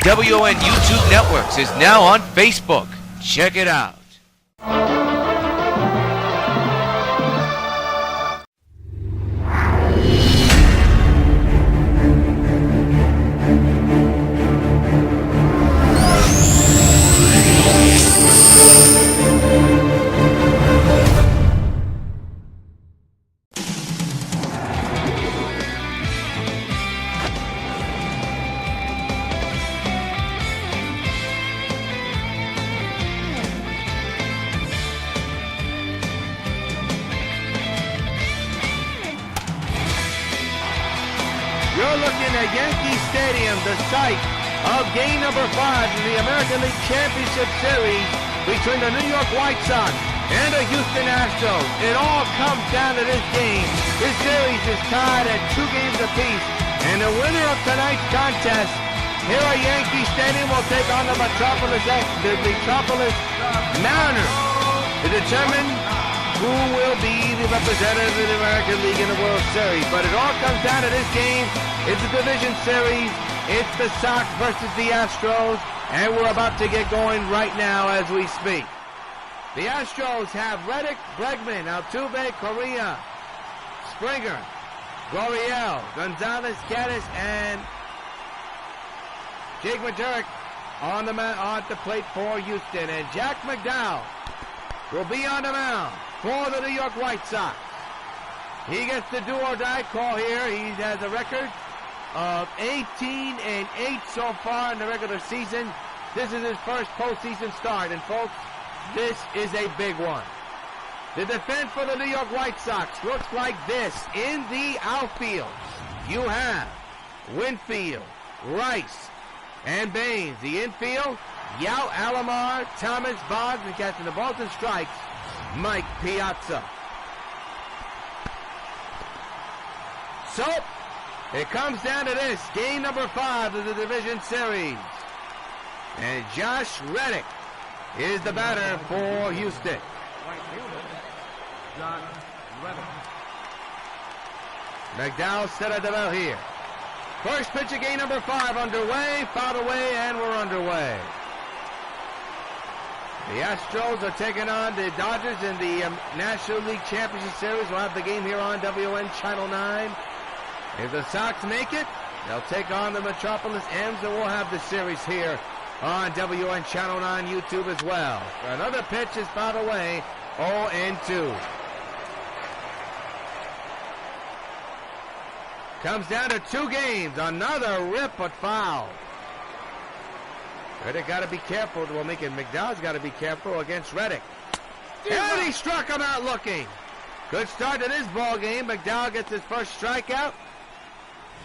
WON YouTube Networks is now on Facebook. Check it out. You're looking at Yankee Stadium, the site of game number 5 in the American League Championship Series between the New York White Sox and the Houston Astros. It all comes down to this game. This series is tied at 2 games apiece, and the winner of tonight's contest here at Yankee Stadium will take on the Metropolis Mariners to determine who will be the representative of the American League in the World Series. But it all comes down to this game. It's a division series. It's the Sox versus the Astros, and we're about to get going right now as we speak. The Astros have Reddick, Bregman, Altuve, Correa, Springer, Gurriel, Gonzalez, Gaddis, and Jake McDermott on the plate for Houston. And Jack McDowell will be on the mound for the New York White Sox. He gets the do-or-die call here. He has a record of 18-8 so far in the regular season. This is his first postseason start, and folks, this is a big one. The defense for the New York White Sox looks like this. In the outfield, you have Winfield, Rice, and Baines. The infield, Yao, Alomar, Thomas, Boggs, and catching the balls and strikes, Mike Piazza. So, it comes down to this, game number 5 of the division series. And Josh Reddick is the batter for Houston. McDowell set at the bell here. First pitch of game number 5 underway, fouled away, and we're underway. The Astros are taking on the Dodgers in the National League Championship Series. We'll have the game here on WON Channel 9. If the Sox make it, they'll take on the Metropolis M's, and we'll have the series here on WON Channel 9 YouTube as well. Another pitch is fouled away, 0-2. Comes down to 2 games. Another rip but foul. Reddick got to be careful. Well, McDowell's got to be careful against Reddick. And he struck him out looking. Good start to this ball game. McDowell gets his first strikeout.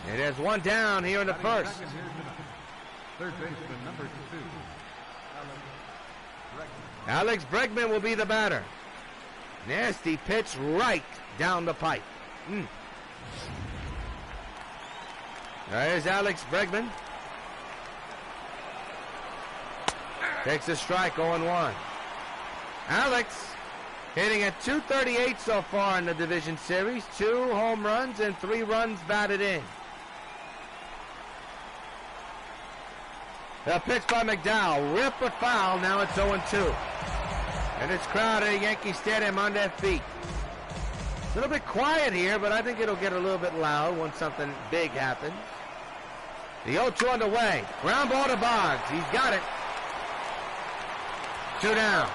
And there's one down here in the first. Third baseman, number 2. Alex Bregman will be the batter. Nasty pitch right down the pipe. There's Alex Bregman. Takes a strike, 0-1. Alex hitting at .238 so far in the division series. 2 home runs and 3 runs batted in. The pitch by McDowell. Rip but foul. Now it's 0-2. And it's crowd at Yankee Stadium on their feet. A little bit quiet here, but I think it'll get a little bit loud when something big happens. The 0-2 underway. Ground ball to Boggs. He's got it. 2 down.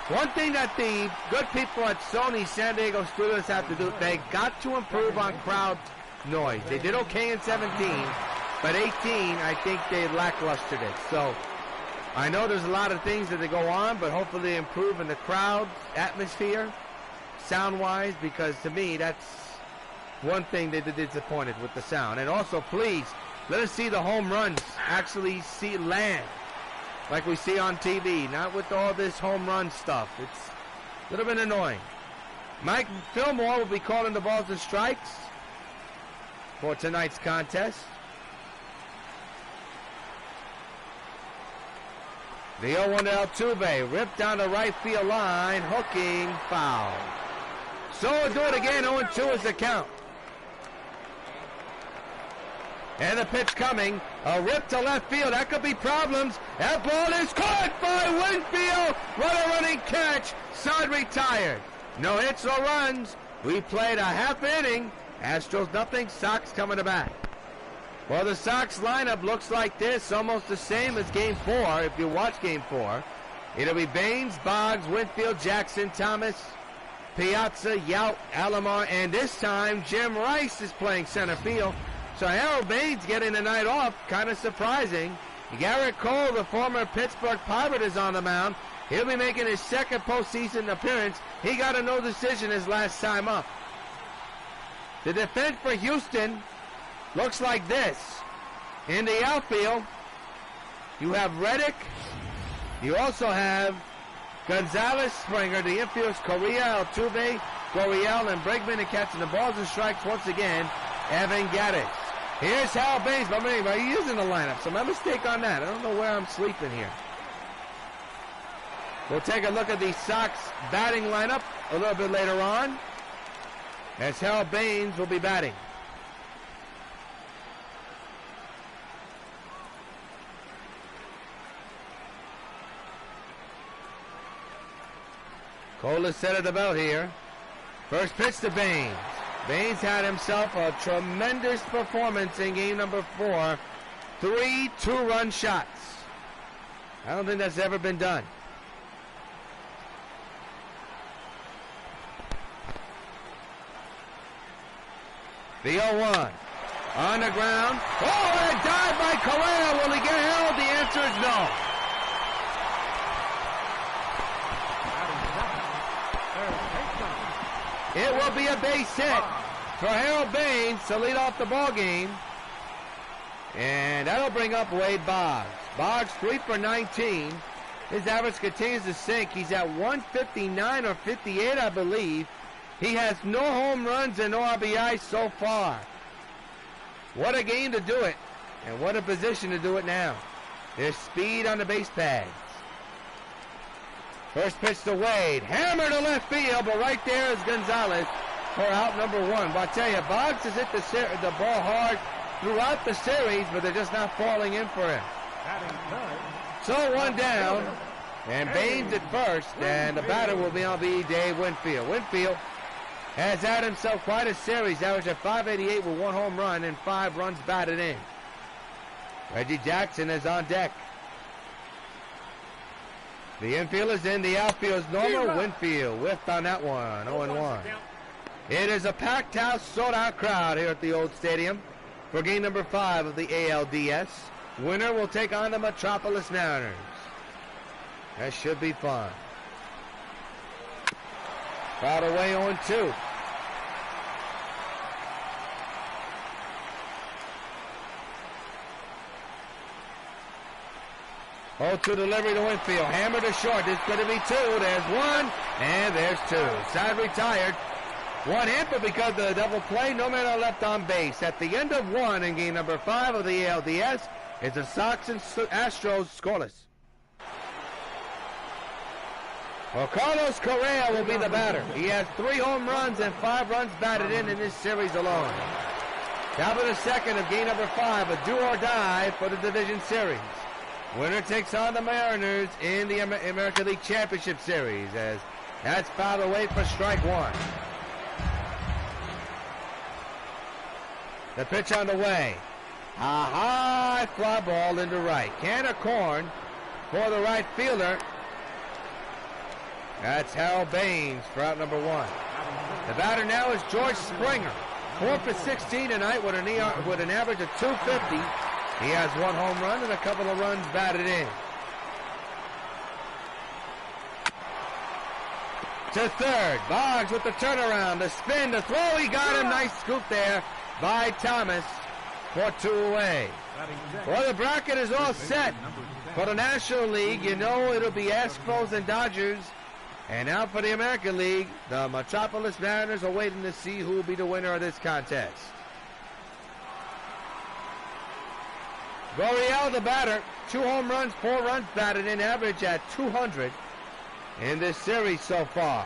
One thing that the good people at Sony San Diego Studios have to do, they got to improve on crowd noise. They did okay in 17, but 18, I think they lacklustered it. So I know there's a lot of things that they go on, but hopefully they improve in the crowd atmosphere, sound-wise, because to me, that's one thing they did disappointed with the sound. And also, please, let us see the home runs actually land like we see on TV, not with all this home run stuff. It's a little bit annoying. Mike Fillmore will be calling the balls and strikes for tonight's contest. The 0-1 to Altuve, ripped down the right field line, hooking, foul. So we'll do it again, 0-2 is the count. And the pitch coming. A rip to left field. That could be problems. That ball is caught by Winfield. What a running catch. Side retired. No hits or runs. We played a half inning. Astros nothing. Sox coming to bat. Well, the Sox lineup looks like this. Almost the same as Game 4 if you watch Game 4. It'll be Baines, Boggs, Winfield, Jackson, Thomas, Piazza, Yout, Alomar, and this time Jim Rice is playing center field. So Harold Baines getting the night off, kind of surprising. Garrett Cole, the former Pittsburgh Pirate, is on the mound. He'll be making his second postseason appearance. He got a no decision his last time up. The defense for Houston looks like this. In the outfield, you have Reddick. You also have Gonzalez, Springer. The infield's Correa, Altuve, Gurriel, and Bregman, and catching the balls and strikes once again, Evan Gattis. Here's Hal Baines. But anyway, he is in the lineup, so my mistake on that. I don't know where I'm sleeping here. We'll take a look at the Sox batting lineup a little bit later on, as Hal Baines will be batting. Cole is set at the belt here. First pitch to Baines. Baines had himself a tremendous performance in game number 4. 3 two-run shots. I don't think that's ever been done. The 0-1. On the ground. Oh, and a dive by Correa. Will he get held? The answer is no. It will be a base hit for Harold Baines to lead off the ball game. And that'll bring up Wade Boggs. Boggs 3 for 19. His average continues to sink. He's at 159 or 58, I believe. He has no home runs and no RBIs so far. What a game to do it. And what a position to do it now. There's speed on the base pads. First pitch to Wade. Hammer to left field, but right there is Gonzalez for out number 1. But I tell you, Boggs has hit the ball hard throughout the series, but they're just not falling in for him. So 1 down, and Baines at first, and the batter will be Dave Winfield. Winfield has had himself quite a series, averaging 588 with 1 home run and 5 runs batted in. Reggie Jackson is on deck. The infield is in, the outfield is normal. Winfield whiffed on that one, 0-1. It is a packed house, sold-out crowd here at the Old Stadium for game number 5 of the A.L.D.S. Winner will take on the Metropolis Mariners. That should be fun. Crowd away 0-2. To delivery to Winfield. Hammer to short. This could be 2. There's 1. And there's 2. Side retired. 1 hit, but because of the double play, no man left on base. At the end of 1 in game number 5 of the ALDS, it's the Sox and Astros scoreless. Well, Carlos Correa will be the batter. He has 3 home runs and 5 runs batted in this series alone. Top of the second of game number 5, a do or die for the division series. Winner takes on the Mariners in the American League Championship Series, as that's fouled away for strike 1. The pitch on the way. A high fly ball into right. Can of corn for the right fielder. That's Harold Baines for out number 1. The batter now is George Springer. 4 for 16 tonight with an average of 250. He has 1 home run and a couple of runs batted in. To third. Boggs with the turnaround. The spin, the throw. He got him. Nice scoop there by Thomas for 2 away. Well, the bracket is all set for the National League. You know it'll be Astros and Dodgers. And now for the American League, the Metropolis Mariners are waiting to see who will be the winner of this contest. Gurriel, the batter, 2 home runs, 4 runs batted in, average at 200 in this series so far.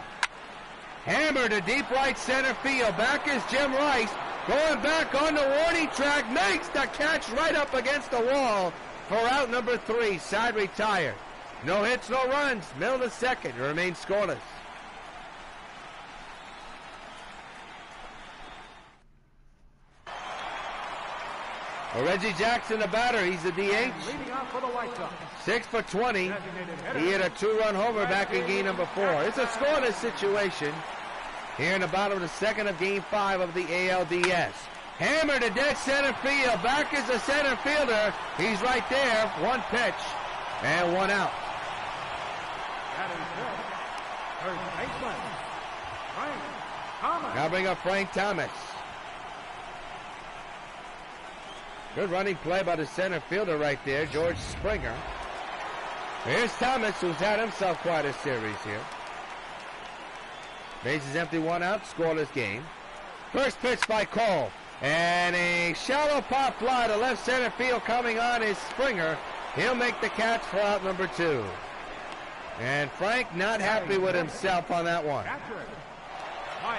Hammer to deep right center field. Back is Jim Rice. Going back on the warning track, makes the catch right up against the wall for out number 3. Side retired. No hits, no runs. Middle of the second. It remains scoreless. Well, Reggie Jackson, the batter. He's the DH. Leading off for the White Sox. 6 for 20. He hit a 2-run homer back in game number 4. It's a scoreless situation here in the bottom of the second of game 5 of the ALDS. Hammer to dead center field. Back is the center fielder. He's right there. 1 pitch and 1 out. That is good. Third baseman, Frank Thomas. Now bring up Frank Thomas. Good running play by the center fielder right there, George Springer. Here's Thomas, who's had himself quite a series here. Bases empty, 1 out, scoreless game. First pitch by Cole. And a shallow pop fly to left center field coming on is Springer. He'll make the catch for out number 2. And Frank not happy with himself on that one.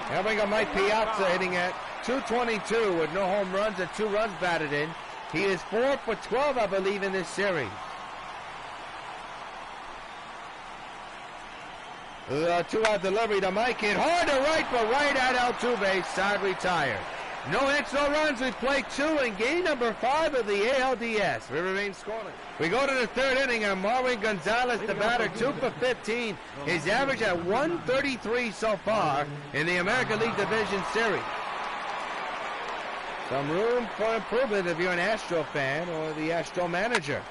Now bring up Mike Piazza hitting at .222 with no home runs and 2 runs batted in. He is 4 for 12, I believe, in this series. The 2-out delivery to Mike. Hit hard to right, but right at Altuve. Side retired. No hits, no runs. We play 2 in game number 5 of the ALDS. We remain scoreless. We go to the 3rd inning, and Marwin Gonzalez, the batter, 2 for 15. His average at 133 so far in the American League Division Series. Some room for improvement if you're an Astro fan or the Astro manager.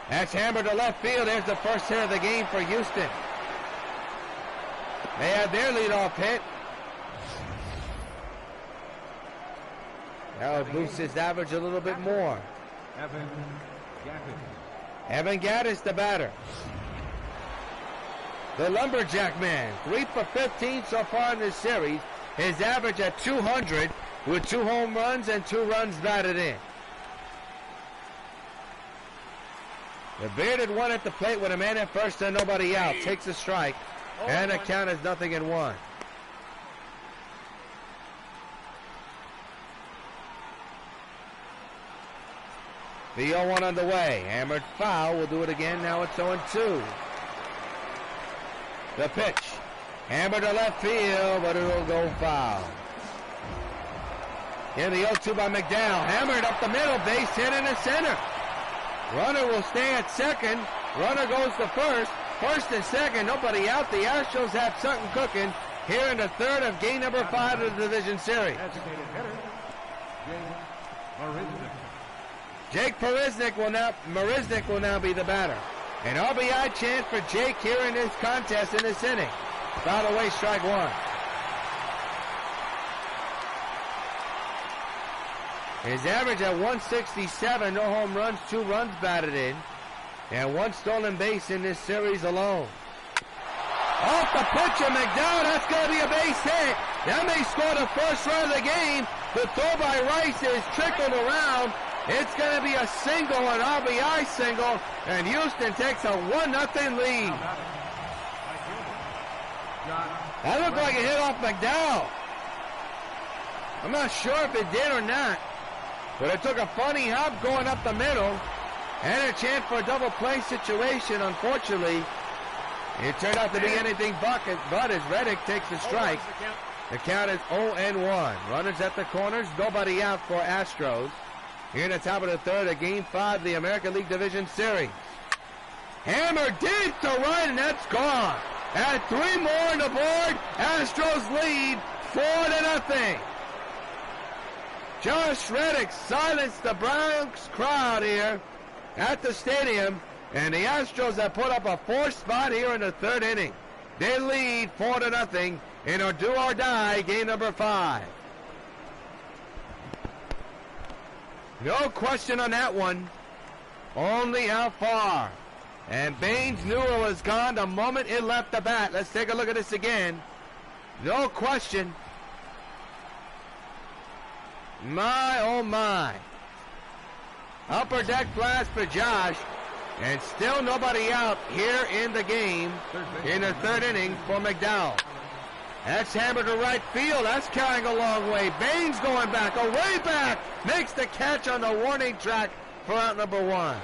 That's hammered to left field. There's the first hit of the game for Houston. They had their leadoff hit. That'll boost his average a little bit more. Evan Gaddis, the batter. The Lumberjack man, 3 for 15 so far in this series. His average at 200 with 2 home runs and 2 runs batted in. The bearded one at the plate with a man at first and nobody out. Takes a strike. And the count is 0-1. The 0-1 underway. Hammered foul. We'll do it again. Now it's 0-2. The pitch. Hammered to left field, but it'll go foul. Here the 0-2 by McDowell. Hammered up the middle. Base hit in the center. Runner will stay at second. Runner goes to first. First and second. Nobody out. The Astros have something cooking here in the 3rd of game number 5 of the division series. Jake Marisnick will now be the batter. An RBI chance for Jake here in this contest in this inning. Foul away, strike 1. His average at 167, no home runs, 2 runs batted in, and 1 stolen base in this series alone. Off the pitch of McDowell, that's going to be a base hit. That may score the first run of the game. The throw by Rice is trickled around. It's going to be a single, an RBI single, and Houston takes a 1-0 lead. That looked like a hit off McDowell. I'm not sure if it did or not, but it took a funny hop going up the middle, and a chance for a double play situation. Unfortunately, it turned out to be anything but as Reddick takes the strike. The count is 0-1. Runners at the corners, nobody out for Astros. Here in the top of the 3rd of Game 5 of the American League Division Series. Hammer deep to right, and that's gone. Add 3 more on the board. Astros lead 4-0. Josh Reddick silenced the Bronx crowd here at the stadium, and the Astros have put up a 4th spot here in the 3rd inning. They lead 4-0 in our do or die game number 5. No question on that one. Only how far. And Baines knew it was gone the moment it left the bat. Let's take a look at this again. No question. My, oh my. Upper deck blast for Josh. And still nobody out here in the game in the 3rd inning for McDowell. That's hammered to right field. That's carrying a long way. Baines going back, way back. Makes the catch on the warning track for out number 1.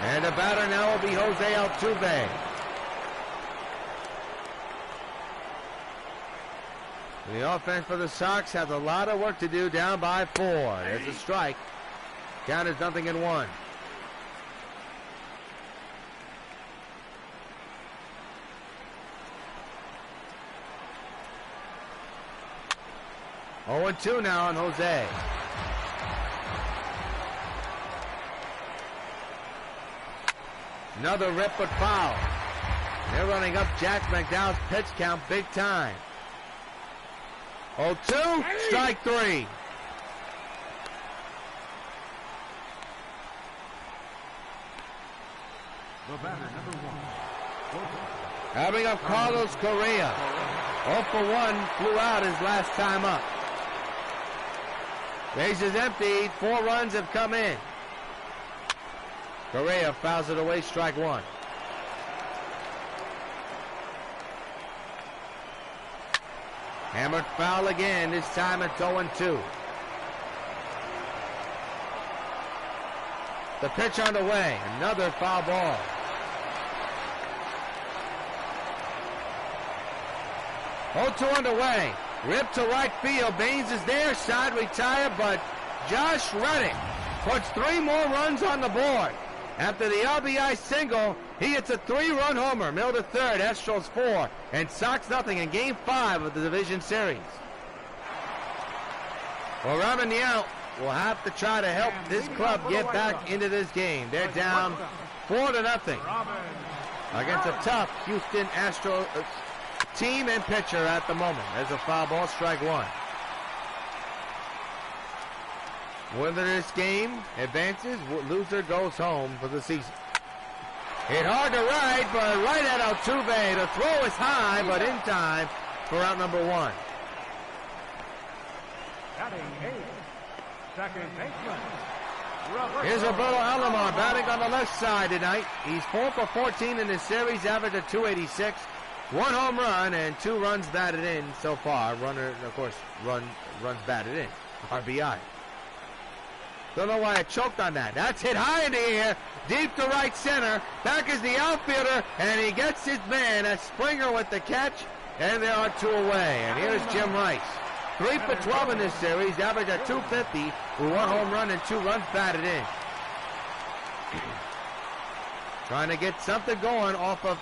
And the batter now will be Jose Altuve. The offense for the Sox has a lot of work to do, down by 4. There's a strike. Count is 0-1. Oh, 2 now on Jose. Another rip but foul. They're running up Jack McDowell's pitch count big time. 0-2, strike 3. The batter, number 1. Having up Carlos Correa. 0 for 1, flew out his last time up. Bases emptied, 4 runs have come in. Correa fouls it away, strike 1. Hammered foul again, this time it's 0-2. The pitch on the way, another foul ball. Oh, 2 underway. Rip to right field. Baines is there. Side retired, but Josh Reddick puts 3 more runs on the board. After the RBI single, he hits a 3-run homer. Mill to third. Astros 4 and Sox nothing in Game 5 of the division series. Well, Ramon will have to try to help this club get back into this game. They're down 4-0 against a tough Houston Astros team and pitcher at the moment. There's a foul ball, strike 1. Winner this game advances, loser goes home for the season. Hit hard to right, but right at Altuve. The throw is high, but in time for out number 1. Batting 8, second baseman. Here's Roberto Alomar batting on the left side tonight. He's 4 for 14 in this series, average of 286. 1 home run and 2 runs batted in so far. Runner, of course, runs batted in. RBI. Don't know why I choked on that. That's hit high in the air, deep to right center. Back is the outfielder, and he gets his man. That's Springer with the catch, and there are 2 away. And here's Jim Rice. 3 for 12 in this series, average at 250 with 1 home run and 2 runs batted in. Trying to get something going off of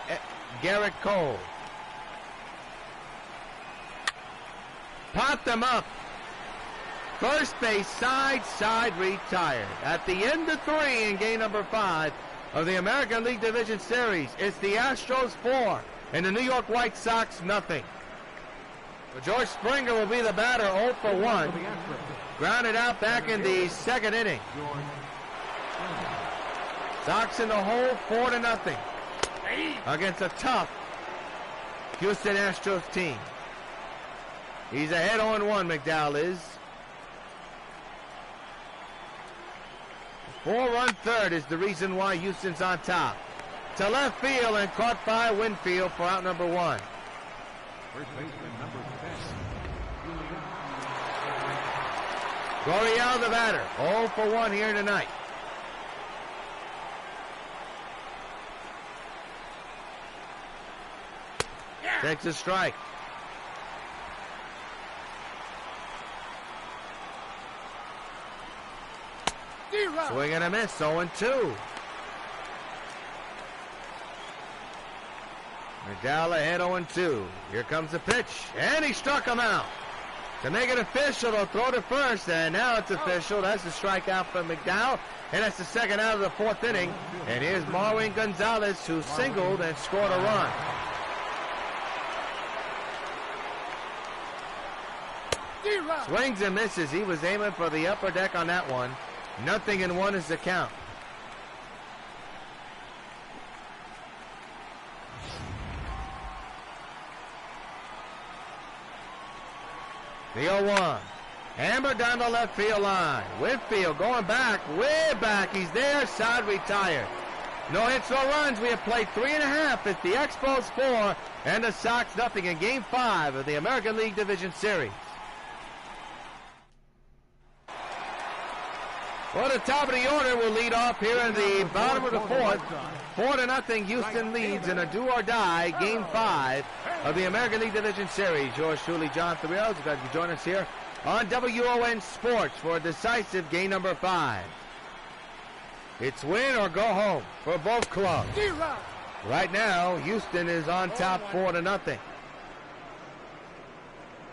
Garrett Cole. Popped them up. First base, side, retired. At the end of 3 in game number 5 of the American League Division Series, it's the Astros 4 and the New York White Sox nothing. Well, George Springer will be the batter, 0 for 1. Grounded out back in the 2nd inning. Sox in the hole, 4-0 against a tough Houston Astros team. He's ahead 0-1, McDowell is. 4-run third is the reason why Houston's on top. To left field and caught by Winfield for out number 1. First baseman, number 10. Gurriel the batter, 0 for 1 here tonight. Takes a strike. Swing and a miss, 0-2. McDowell ahead 0-2. Here comes the pitch, and he struck him out. To make it official, they'll throw to first, and now it's official. That's a strikeout for McDowell, and that's the 2nd out of the 4th inning. And here's Marwin Gonzalez, who singled and scored a run. Swings and misses. He was aiming for the upper deck on that one. 0-1 is the count. The 0-1. Hammer down the left field line. Winfield going back, way back. He's there, side retired. No hits, no runs. We have played 3.5. It's the Expos 4 and the Sox nothing in Game 5 of the American League Division Series. Well, the top of the order will lead off here in the bottom of the fourth. 4-0, Houston leads in a do-or-die Game 5 of the American League Division Series. Yours truly, John Rios. Glad you join us here on WON Sports for a decisive Game number 5. It's win or go home for both clubs. Right now, Houston is on top 4-0.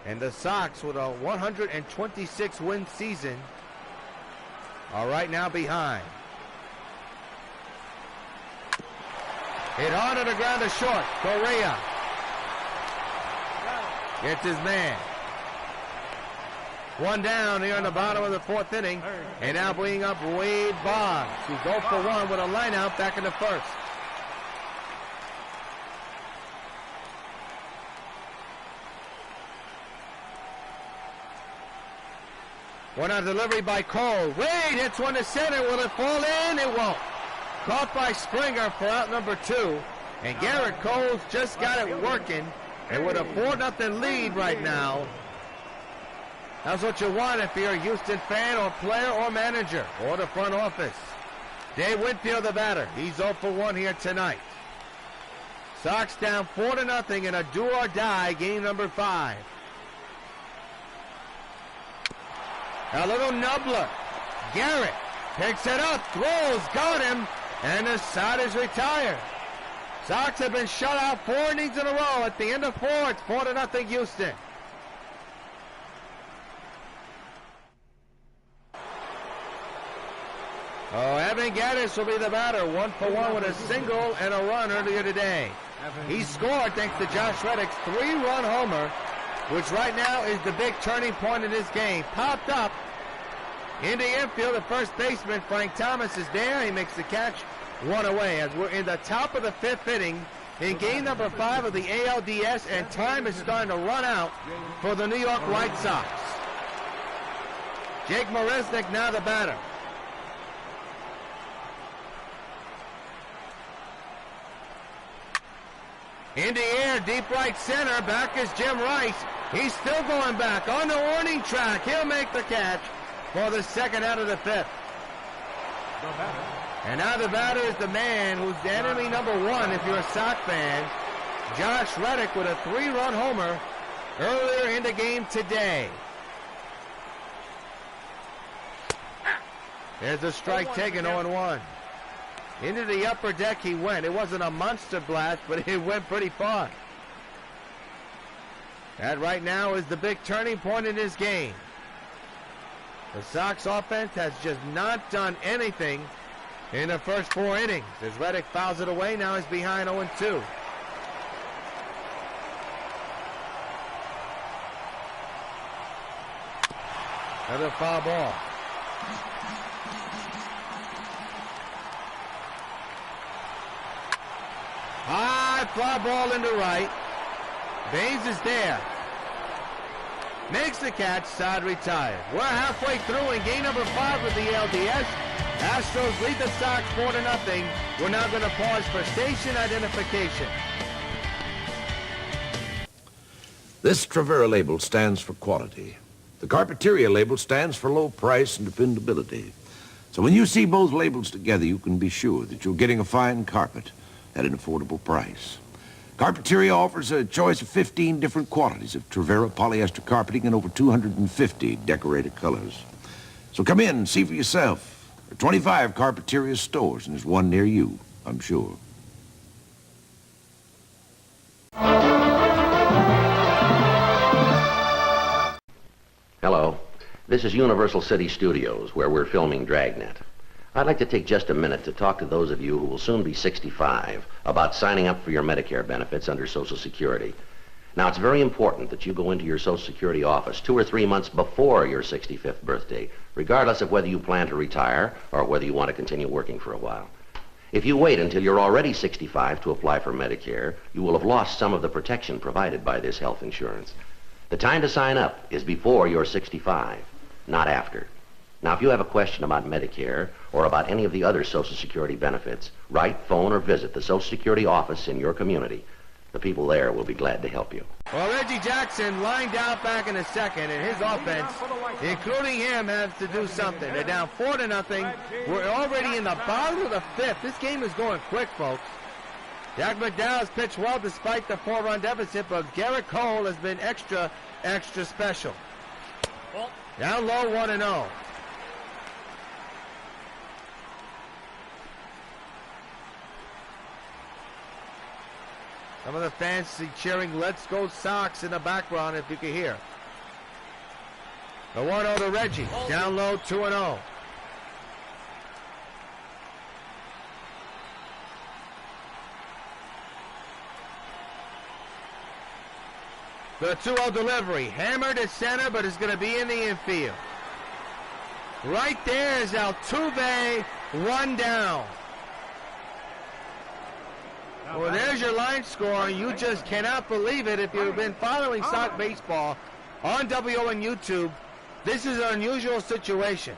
And the Sox, with a 126-win season, are right now behind. Hit hard to the ground to short. Correa gets his man. One down here in the bottom of the fourth inning. And now bringing up Wade Boggs, who's 0 for 1 with a line out back in the first. One on delivery by Cole. Wade hits one to center. Will it fall in? It won't. Caught by Springer for out number 2. And Garrett Cole's just got it working. And with a 4-0 lead right now, that's what you want if you're a Houston fan or player or manager or the front office. Dave Winfield, the batter. He's 0 for 1 here tonight. Sox down 4-0 in a do-or-die Game number 5. A little nubbler. Garrett picks it up, throws, got him, and the side is retired. Sox have been shut out 4 innings in a row. At the end of 4, it's 4-0 Houston. Oh, Evan Gaddis will be the batter. 1 for 1 with a single and a run earlier today. He scored thanks to Josh Reddick's 3-run homer, which right now is the big turning point in this game. Popped up in the infield. The first baseman, Frank Thomas, is there. He makes the catch, 1 away. As we're in the top of the 5th inning in Game number 5 of the A.L.D.S, and time is starting to run out for the New York White Sox. Jake Marisnick now the batter. In the air, deep right center. Back is Jim Rice. He's still going back on the warning track. He'll make the catch for the second out of the 5th. And now the batter is the man who's the enemy number 1 if you're a Sox fan. Josh Reddick with a 3-run homer earlier in the game today. There's a strike taken, 0-1. Into the upper deck he went. It wasn't a monster blast, but it went pretty far. That right now is the big turning point in this game. The Sox offense has just not done anything in the first 4 innings. As Reddick fouls it away, now he's behind 0-2. Another foul ball. High fly ball into right. Baines is there. Makes the catch, side retired. We're halfway through in Game number 5 with the A.L.D.S. Astros lead the Sox 4-0. We're now going to pause for station identification. This Trevera label stands for quality. The Carpeteria label stands for low price and dependability. So when you see both labels together, you can be sure that you're getting a fine carpet at an affordable price. Carpeteria offers a choice of 15 different qualities of Trevera polyester carpeting in over 250 decorated colors. So come in and see for yourself. There are 25 Carpeteria stores, and there's one near you, I'm sure. Hello. This is Universal City Studios, where we're filming Dragnet. I'd like to take just a minute to talk to those of you who will soon be 65 about signing up for your Medicare benefits under Social Security. Now, it's very important that you go into your Social Security office 2 or 3 months before your 65th birthday, regardless of whether you plan to retire or whether you want to continue working for a while. If you wait until you're already 65 to apply for Medicare, you will have lost some of the protection provided by this health insurance. The time to sign up is before you're 65, not after. Now, if you have a question about Medicare or about any of the other Social Security benefits, write, phone, or visit the Social Security office in your community. The people there will be glad to help you. Well, Reggie Jackson lined out back in the second, and his offense, including him, has to do something. They're down 4-0. We're already in the bottom of the fifth. This game is going quick, folks. Jack McDowell's pitched well despite the 4-run deficit, but Garrett Cole has been extra special. Down low, 1-0. Some of the fans cheering "Let's Go Sox" in the background, if you can hear. The 1-0 to Reggie. Down low, 2-0. The 2-0 delivery. Hammered at center, but it's going to be in the infield. Right there is Altuve, one down. Well, there's your line score. You just cannot believe it. If you've been following Sox baseball on W.O.N YouTube, this is an unusual situation.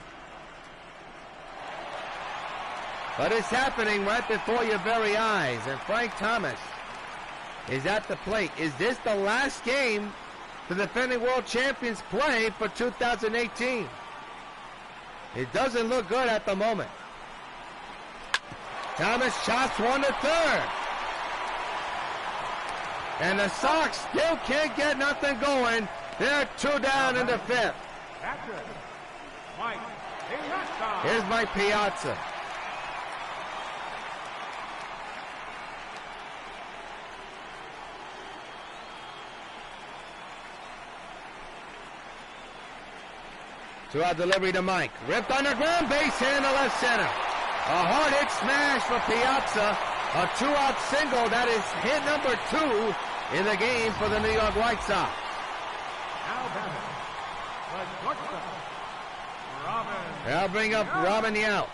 But it's happening right before your very eyes. And Frank Thomas is at the plate. Is this the last game the defending world champions play for 2018? It doesn't look good at the moment. Thomas chops one to third. And the Sox still can't get nothing going. They're 2 down in the fifth. Here's Mike Piazza. Two-out delivery to Mike. Ripped on the ground, base hit in the left center. A hard hit smash for Piazza. A 2-out single. That is hit number 2 in the game for the New York White Sox. They'll bring up Robin Yount.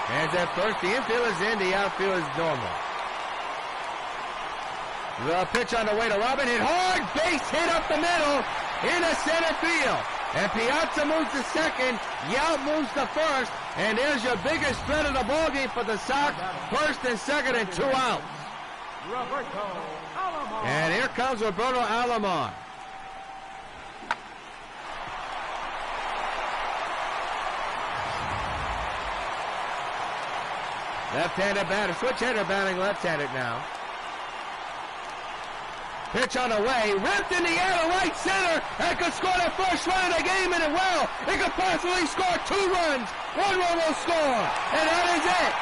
Hands at first. The infield is in. The outfield is normal. The pitch on the way to Robin. Hit hard. Base hit up the middle. Into center field. And Piazza moves to second. Yount moves to first. And there's your biggest threat of the ballgame for the Sox. First and second and 2 outs. And here comes Roberto Alomar. Left-handed batter. Switch-hander batting left-handed now. Pitch on the way, ripped in the air to right center, and could score the first run of the game, and it will. It could possibly score 2 runs. 1 run will score, and that is it.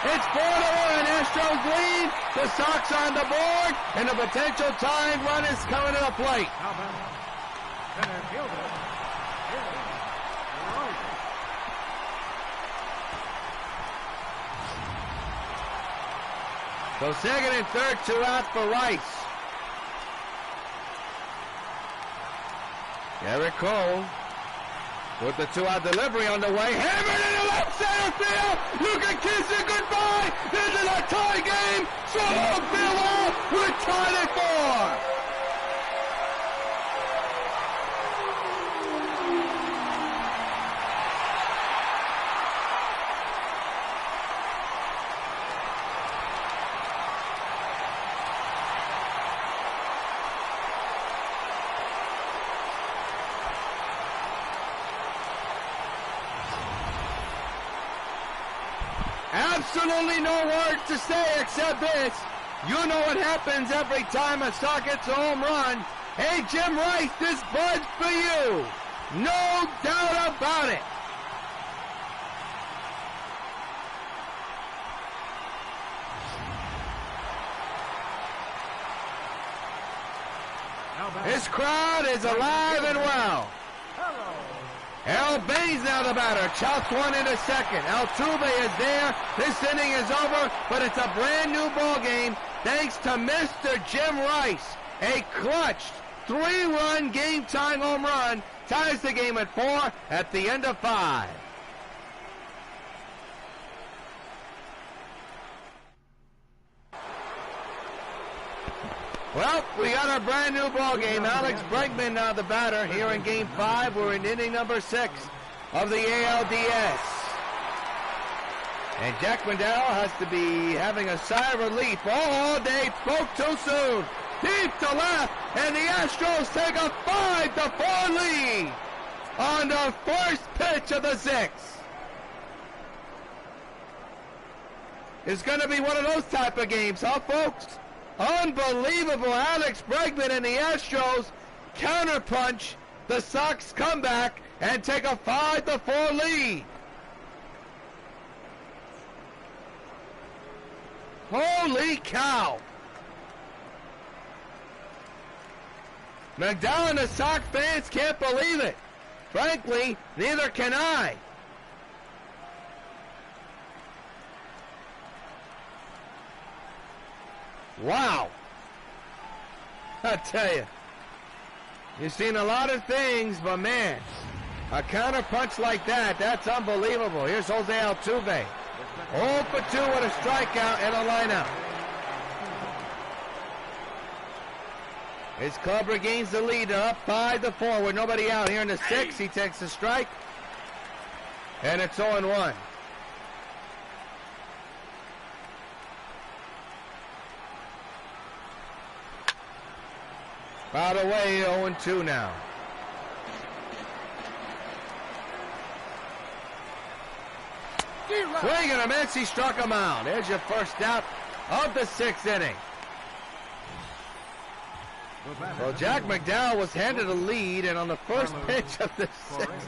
It's 4-1. Astros lead. The Sox on the board, and the potential tying run is coming to the plate. So second and third, 2 outs for Rice. Garrett Cole with the 2-out delivery on the way. Hammered into left center field. You can kiss it goodbye. This is a tie game. So farewell. We're tied at 4. Absolutely no words to say except this. You know what happens every time a Sox gets a home run. Hey, Jim Rice, this bud's for you. No doubt about it. This crowd is alive and well. L.Baines now the batter. Chops one into second. Altuve is there. This inning is over, but it's a brand new ball game thanks to Mr. Jim Rice. A clutched 3-run game-tying home run ties the game at 4 at the end of 5. Well, we got our brand new ball game. Alex Bregman now the batter here in Game 5. We're in inning number 6 of the A.L.D.S. And Jack McDowell has to be having a sigh of relief. Oh, they spoke too soon. Deep to left, and the Astros take a 5-4 lead on the first pitch of the 6th. It's going to be one of those type of games, huh, folks? Unbelievable. Alex Bregman and the Astros counterpunch. The Sox come back and take a 5-4 lead. Holy cow. McDowell and the Sox fans can't believe it. Frankly, neither can I. Wow. I tell you, you've seen a lot of things, but man, a counter punch like that, that's unbelievable. Here's Jose Altuve. 0 for 2 with a strikeout and a lineout. His club regains the lead, up 5-4 with nobody out here in the 6th. He takes a strike, and it's 0-1. By the way, 0-2 now. Swing and a miss, he struck him out. There's your first out of the 6th inning. Well, Jack McDowell was handed a lead, and on the first pitch of the 6th,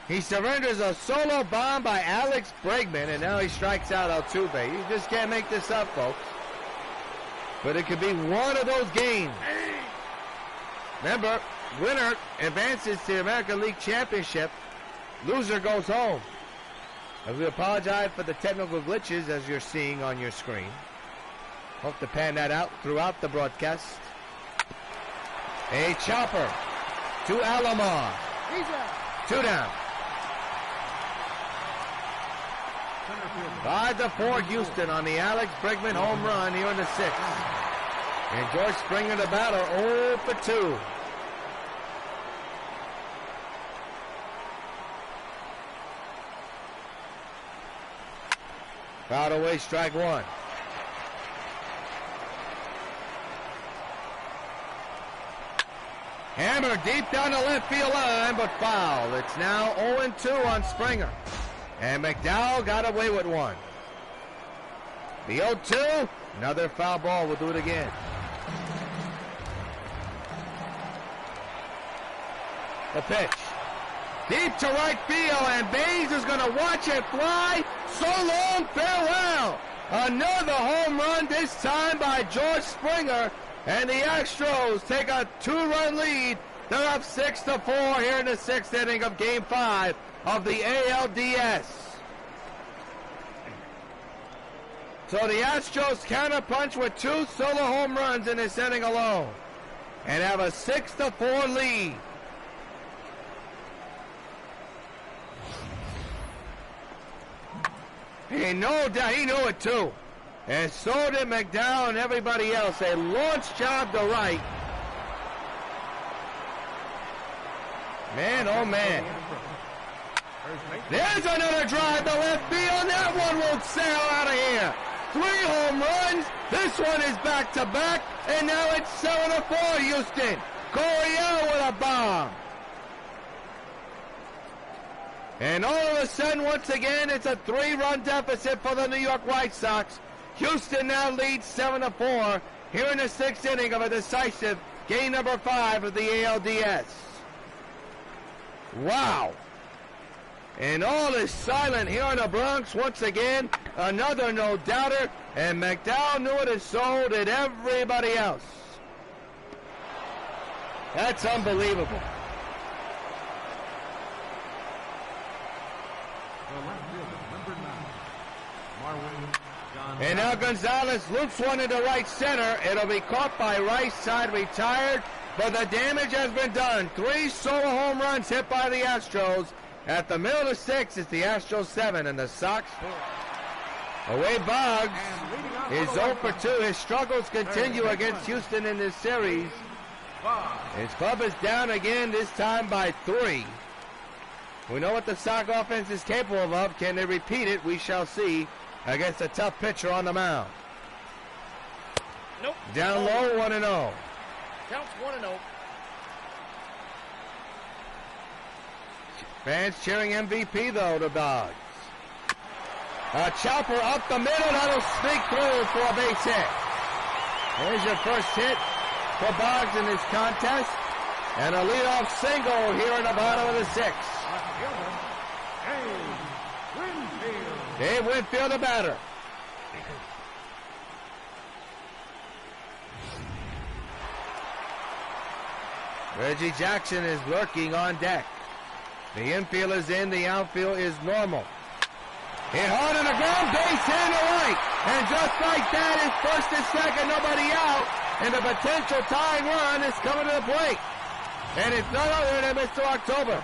he surrenders a solo bomb by Alex Bregman, and now he strikes out Altuve. You just can't make this up, folks. But it could be one of those games. Remember, winner advances to the American League Championship. Loser goes home. And we apologize for the technical glitches as you're seeing on your screen. Hope to pan that out throughout the broadcast. A chopper to Alomar. 2 down. 5-4 Houston on the Alex Bregman home run here in the 6th. And George Springer, the batter, 0 for 2. Fouled away, strike 1. Hammer deep down the left field line, but foul. It's now 0-2 on Springer. And McDowell got away with 1. The 0-2, another foul ball. We'll do it again. The pitch. Deep to right field, and Baines is going to watch it fly. So long, farewell. Another home run, this time by George Springer. And the Astros take a 2-run lead. They're up 6-4 here in the 6th inning of Game 5 of the A.L.D.S. So the Astros counterpunch with 2 solo home runs in this inning alone. And have a 6-4 lead. And no doubt, he knew it too. And so did McDowell and everybody else. A launch job to right. Man, oh man. There's another drive to left field. That one won't sail out of here. 3 home runs. This one is back-to-back. And now it's 7-4 Houston. Coryell with a bomb. And all of a sudden, once again, it's a 3-run deficit for the New York White Sox. Houston now leads 7-4 here in the 6th inning of a decisive game number 5 of the A.L.D.S. Wow. And all is silent here in the Bronx once again. Another no-doubter. And McDowell knew it, and so did everybody else. That's unbelievable. And now Gonzalez loops one into right center. It'll be caught by right side, retired. But the damage has been done. 3 solo home runs hit by the Astros. At the middle of the 6th, it's the Astros 7 and the Sox 4. Away Boggs. is 0 for 2. His struggles continue against Houston in this series. His club is down again, this time by 3. We know what the Sox offense is capable of. Can they repeat it? We shall see against a tough pitcher on the mound. Nope. Down low, 1-0. Counts 1-0. Fans cheering MVP, though, the Dogs. A chopper up the middle. That'll sneak through for a base hit. There's your first hit for Boggs in this contest. And a leadoff single here in the bottom of the 6th. Dave Winfield, the batter. Reggie Jackson is lurking on deck. The infield is in, the outfield is normal. Hit hard on the ground, base hit to right. And just like that, it's first and second, nobody out. And the potential tying run is coming to the plate. And it's none other than Mr. October.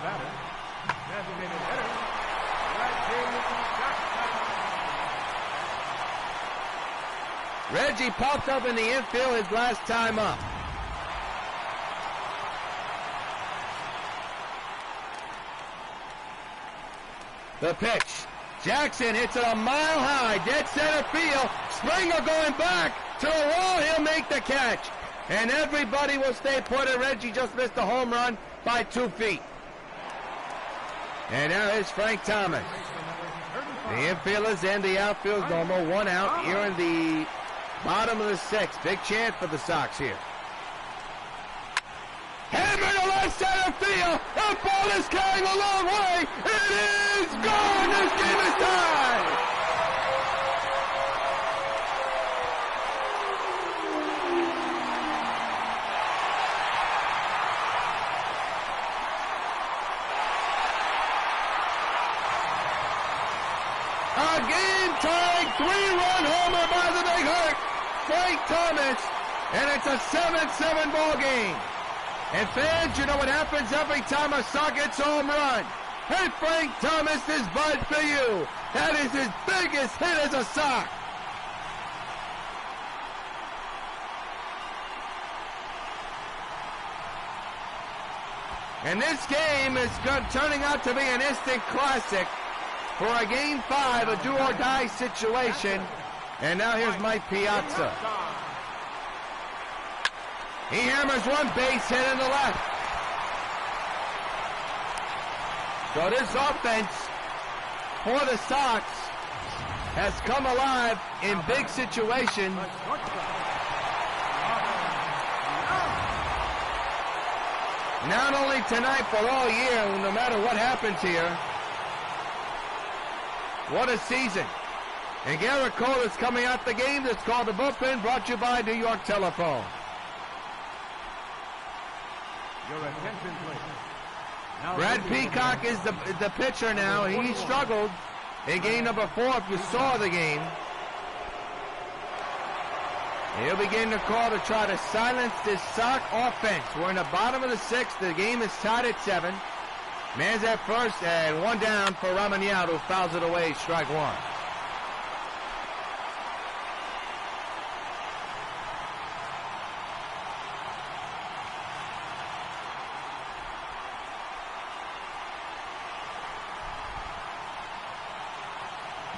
Reggie popped up in the infield his last time up. The pitch. Jackson hits it a mile high, dead center field. Springer going back to the wall. He'll make the catch. And everybody will stay put. And Reggie just missed a home run by 2 feet. And now here's Frank Thomas. The infield is in, the outfield's normal. 1 out here in the bottom of the 6th. Big chance for the Sox here. Hammer to left center field. That ball is carrying a long way. It is gone. This game is tied. A game-tying 3-run homer by the Big Hurt, Frank Thomas, and it's a 7-7 ball game. And fans, you know what happens every time a Sox gets home run. Hey, Frank Thomas, this bud for you. That is his biggest hit as a Sox. And this game is turning out to be an instant classic for a Game 5, a do-or-die situation. And now here's Mike Piazza. He hammers one base hit in the left. So this offense for the Sox has come alive in big situations. Not only tonight, but all year, no matter what happens here. What a season. And Garrett Cole is coming out the game. That's called the bullpen, brought to you by New York Telephone. Your attention, please. Now Brad Peacock is the pitcher now. He struggled in game number 4 if you saw the game. He'll begin the call to try to silence this Sox offense. We're in the bottom of the 6th. The game is tied at 7. Man's at first and 1 down for Ramanial, who fouls it away, strike 1.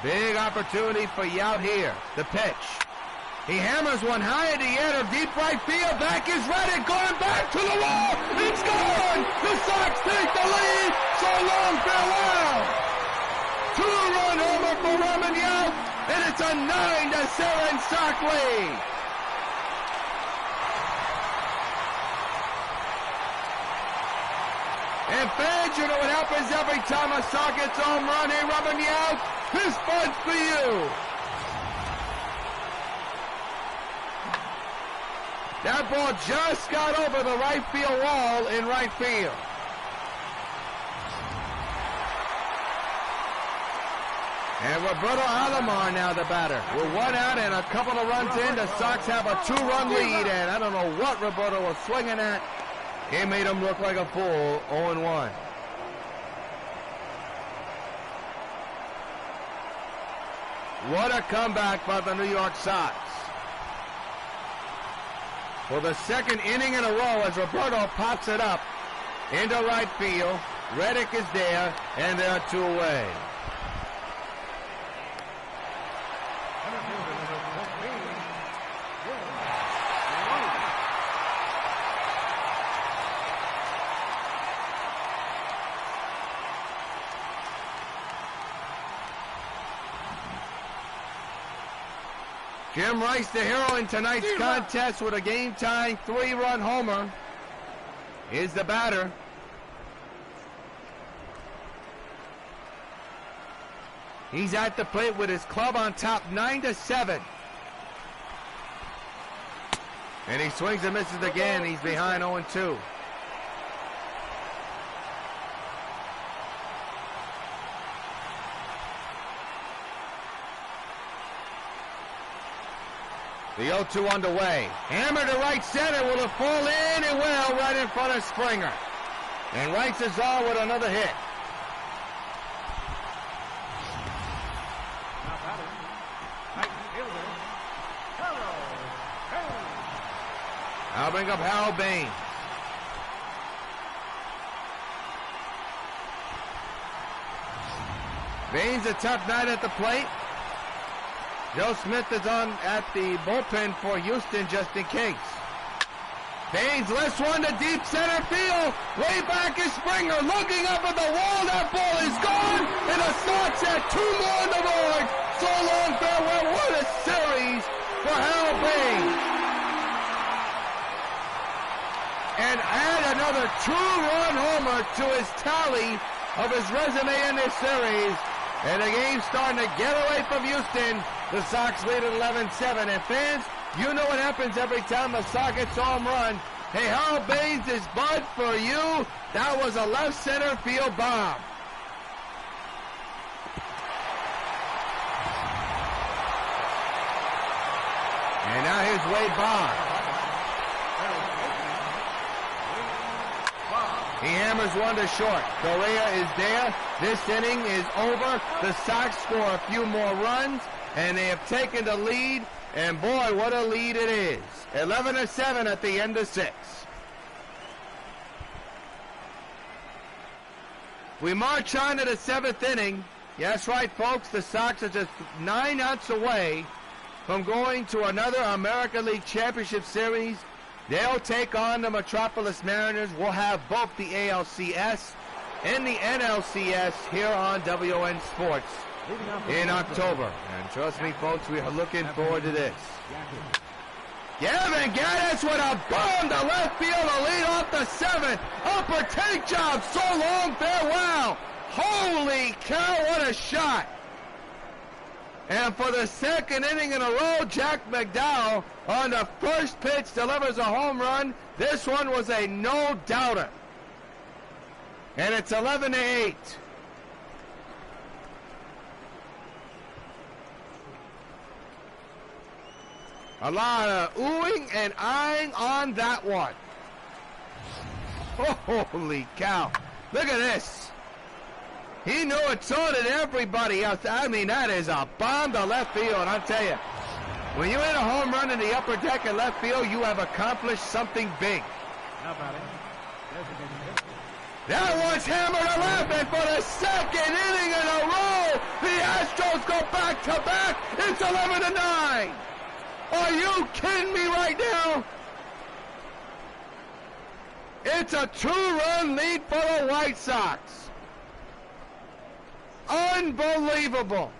Big opportunity for Yout here. The pitch. He hammers one high in the air to deep right field. Back is ready. Going back to the wall. It's gone. The Sox take the lead. So long, farewell. 2-run homer for Ramanial. And it's a 9-7 Sox lead. And fans, you know what happens every time a Sox gets home run. Hey, Ramanial, this one's for you. That ball just got over the right field wall in right field. And Roberto Alomar now the batter. We're 1 out and a couple of runs in. The Sox have a 2-run lead, and I don't know what Roberto was swinging at. It made him look like a fool. 0-1. What a comeback by the New York Sox. For the second inning in a row as Roberto pops it up into right field. Reddick is there, and there are two away. Jim Rice, the hero in tonight's contest with a game-tying 3-run homer, is the batter. He's at the plate with his club on top, 9-7. And he swings and misses again. He's behind 0-2. The 0-2 underway. Hammer to right center. Will it fall in? It will, right in front of Springer. And Rice is on with another hit. I'll bring up Harold Baines. Baines a tough night at the plate. Joe Smith is on at the bullpen for Houston just in case. Baines lifts one to deep center field. Way back is Springer looking up at the wall. That ball is gone. And the Sox have two more on the board. So long, farewell. What a series for Harold Baines. And add another 2-run homer to his tally of his resume in this series. And the game's starting to get away from Houston. The Sox lead at 11-7. And fans, you know what happens every time a Sox gets a home run. Hey, Harold Baines is bud for you. That was a left center field bomb. And now here's Wade Bond. He hammers one to short. Correa is there. This inning is over. The Sox score a few more runs, and they have taken the lead. And boy, what a lead it is. 11-7 at the end of 6. We march on to the 7th inning. Yes, right, folks. The Sox are just 9 outs away from going to another American League Championship Series. They'll take on the Metropolis Mariners. We'll have both the ALCS and the NLCS here on WON Sports in October. And trust me, folks, we are looking forward to this. Gavin Gaddis with a bomb to left field to lead off the 7th. Upper take job. So long, farewell. Holy cow, what a shot. And for the second inning in a row, Jack McDowell on the first pitch delivers a home run. This one was a no-doubter. And it's 11-8. A lot of oohing and eyeing on that one. Holy cow. Look at this. He knew it, so did everybody else. I mean, that is a bomb to left field. And I'll tell you, when you hit a home run in the upper deck in left field, you have accomplished something big. That one's hammered to left, and for the second inning in a row, the Astros go back-to-back. It's 11-9. Are you kidding me right now? It's a 2-run lead for the White Sox. Unbelievable.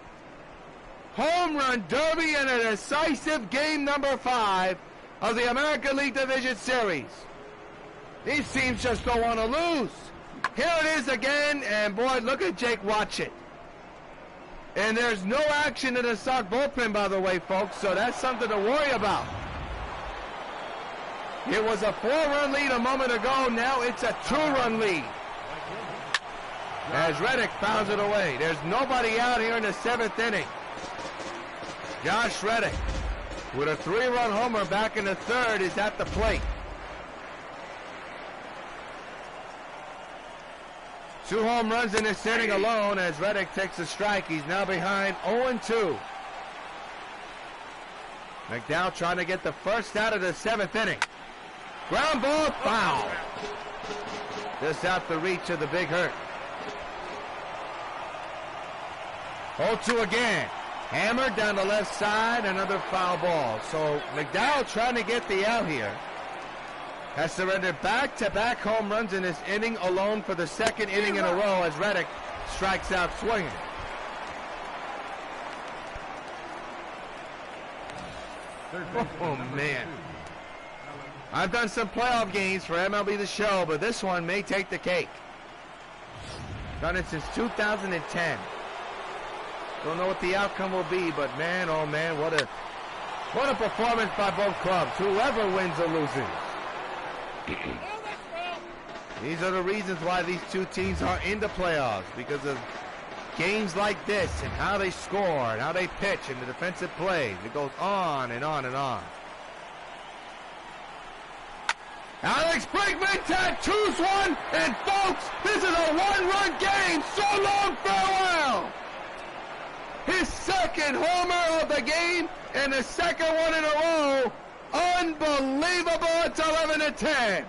Home run derby and a decisive game number 5 of the American League Division Series. These teams just don't want to lose. Here it is again, and boy, look at Jake watch it. And there's no action in the Sox bullpen, by the way, folks, so that's something to worry about. It was a 4-run lead a moment ago. Now it's a 2-run lead. As Reddick fouls it away. There's nobody out here in the 7th inning. Josh Reddick, with a 3-run homer back in the 3rd, is at the plate. 2 home runs in this inning alone as Reddick takes a strike. He's now behind 0-2. McDowell trying to get the first out of the 7th inning. Ground ball, foul. Just out the reach of the big hurt. 0-2 again. Hammered down the left side, another foul ball. So McDowell trying to get the out here. Has surrendered back-to-back home runs in this inning alone for the 2nd inning in a row as Reddick strikes out swinging. Oh, man. I've done some playoff games for MLB The Show, but this one may take the cake. Done it since 2010. Don't know what the outcome will be, but man, oh man, what a performance by both clubs, whoever wins or loses. These are the reasons why these two teams are in the playoffs, because of games like this and how they score and how they pitch and the defensive plays. It goes on and on and on. Alex Bregman tattoos one, and folks, this is a one-run game. So long, farewell. His 2nd homer of the game and the 2nd one in a row. Unbelievable. It's 11-10.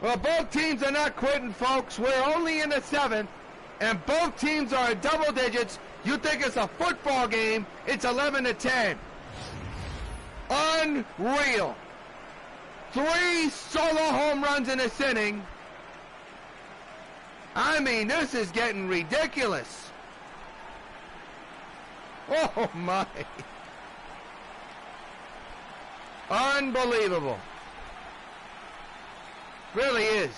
Well, both teams are not quitting, folks. We're only in the 7th, and both teams are in double digits. You think it's a football game, it's 11-10. Unreal. 3 solo home runs in this inning. I mean, this is getting ridiculous. Oh, my. Unbelievable. Really is.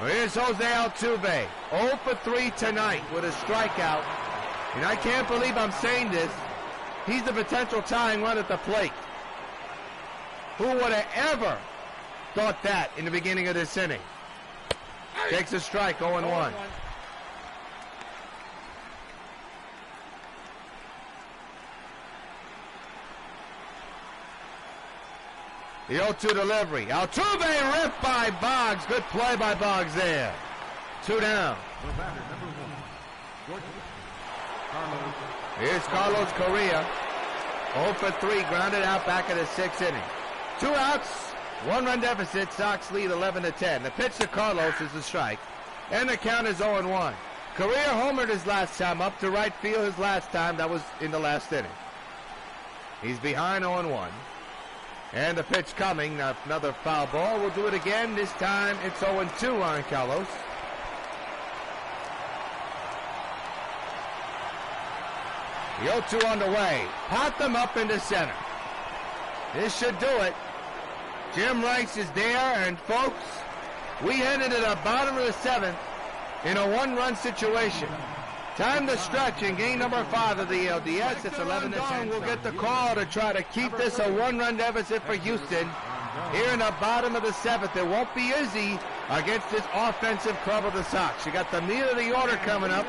Well, here's Jose Altuve, 0 for 3 tonight with a strikeout. And I can't believe I'm saying this. He's the potential tying run at the plate. Who would have ever thought that in the beginning of this inning? Takes a strike, 0-1. The 0-2 delivery. Altuve ripped by Boggs. Good play by Boggs there. 2 down. Here's Carlos Correa. 0 for 3. Grounded out back of the 6th inning. 2 outs. 1-run deficit. Sox lead 11-10. The pitch to Carlos is a strike. And the count is 0-1. Correa homered his last time up to right field his last time. That was in the last inning. He's behind 0-1. And the pitch coming, another foul ball. We'll do it again. This time it's 0-2 on Carlos. The 0-2 on the way. Pot them up into center. This should do it. Jim Rice is there, and folks, we head into the bottom of the 7th in a 1-run situation. Time to stretch in game number 5 of the A.L.D.S. It's 11-10. We'll get the call to try to keep this a 1-run deficit for Houston. Here in the bottom of the 7th, it won't be easy against this offensive club of the Sox. You got the meat of the order coming up.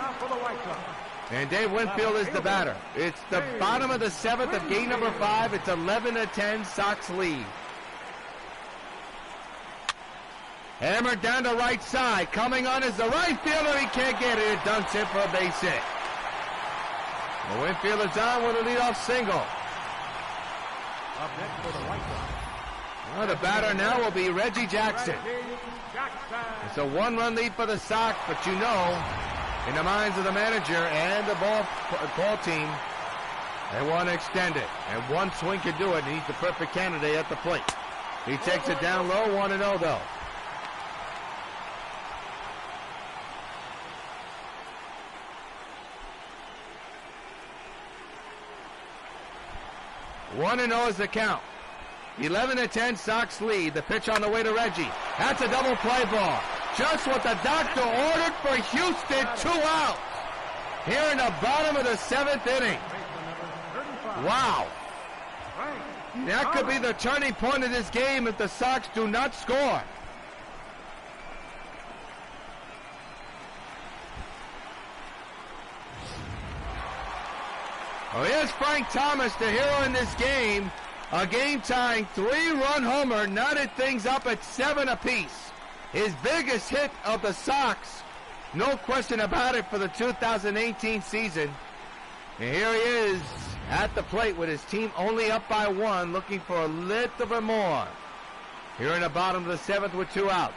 And Dave Winfield is the batter. It's the bottom of the 7th of game number 5. It's 11-10, Sox lead. Hammered down the right side. Coming on is the right fielder. He can't get it. It dunks in for a base hit. The Winfield is on with a leadoff single. Up next for the White Sox. Well, the batter now will be Reggie Jackson. It's a 1-run lead for the Sox, but you know, in the minds of the manager and the ball team, they want to extend it. And one swing can do it, and he's the perfect candidate at the plate. He takes it down low, 1-0 though. One and 0 is the count. 11-10, Sox lead. The pitch on the way to Reggie. That's a double play ball. Just what the doctor ordered for Houston. 2 outs. Here in the bottom of the 7th inning. Wow. That could be the turning point of this game if the Sox do not score. Well, here's Frank Thomas, the hero in this game. A game-tying 3-run homer knotted things up at 7 apiece. His biggest hit of the Sox, no question about it, for the 2018 season. And here he is at the plate with his team only up by 1, looking for a little bit more. Here in the bottom of the 7th with 2 outs.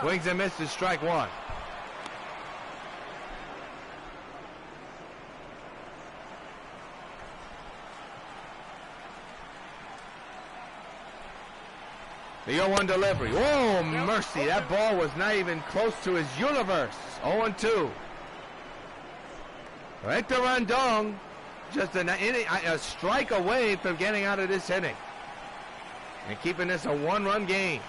Swings and misses, strike 1. The 0-1 delivery. Oh, mercy. That ball was not even close to his universe. 0-2. Hector Rondon, just a strike away from getting out of this inning and keeping this a 1-run game.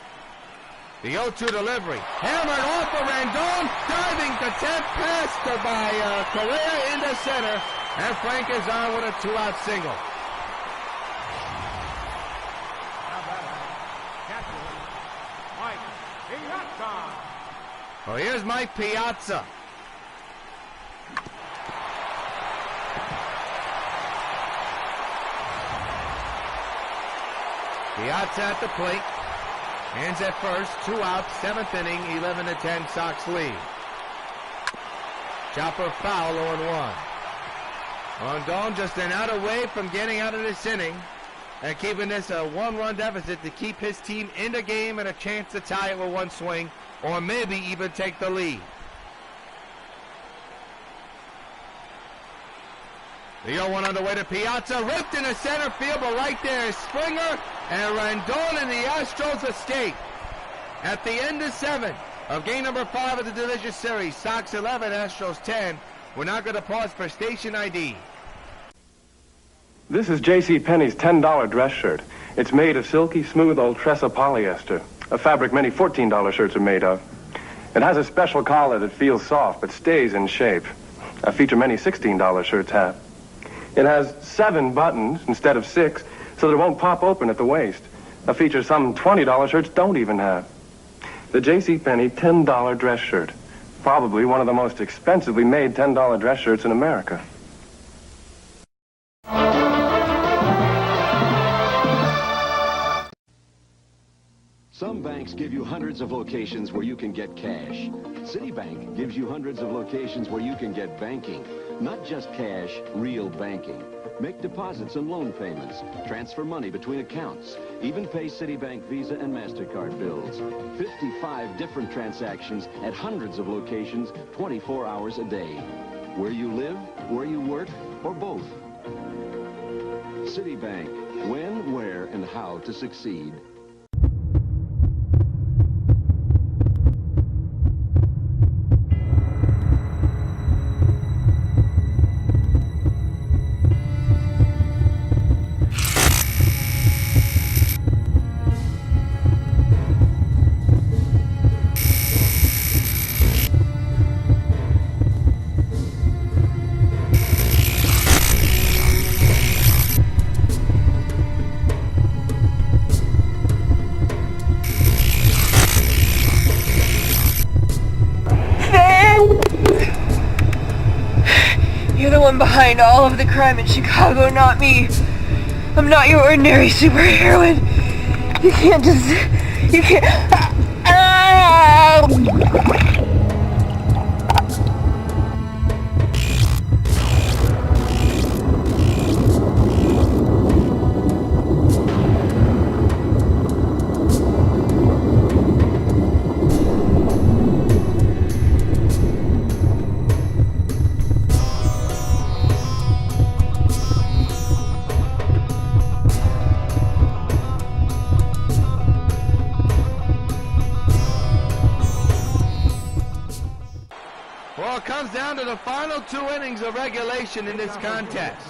The 0-2 delivery. Hammered off of Rondon. Diving to 10th, passed by Correa into center. And Frank is on with a 2-out single. Oh, here's Mike Piazza. Piazza at the plate. Hands at first. 2 outs. 7th inning. 11-10 Sox lead. Chopper foul. 0-1. Rondon just an out away from getting out of this inning and keeping this a 1-run deficit to keep his team in the game and a chance to tie it with 1 swing, or maybe even take the lead. The 0-1 on the way to Piazza, ripped into center field, but right there is Springer, and Rondon and the Astros escape. At the end of 7 of game number 5 of the Delicious Series, Sox 11, Astros 10. We're now going to pause for station ID. This is J.C. Penney's $10 dress shirt. It's made of silky, smooth old Tressa polyester, a fabric many $14 shirts are made of. It has a special collar that feels soft but stays in shape, a feature many $16 shirts have. It has 7 buttons instead of 6, so that it won't pop open at the waist, a feature some $20 shirts don't even have. The J.C. Penney $10 dress shirt, probably one of the most expensively made $10 dress shirts in America. Some banks give you hundreds of locations where you can get cash. Citibank gives you hundreds of locations where you can get banking. Not just cash, real banking. Make deposits and loan payments, transfer money between accounts, even pay Citibank Visa and MasterCard bills. 55 different transactions at hundreds of locations, 24 hours a day. Where you live, where you work, or both. Citibank, when, where, and how to succeed. You're the one behind all of the crime in Chicago, not me. I'm not your ordinary superheroine. You can't just... You can't... Well, it comes down to the final 2 innings of regulation in this contest.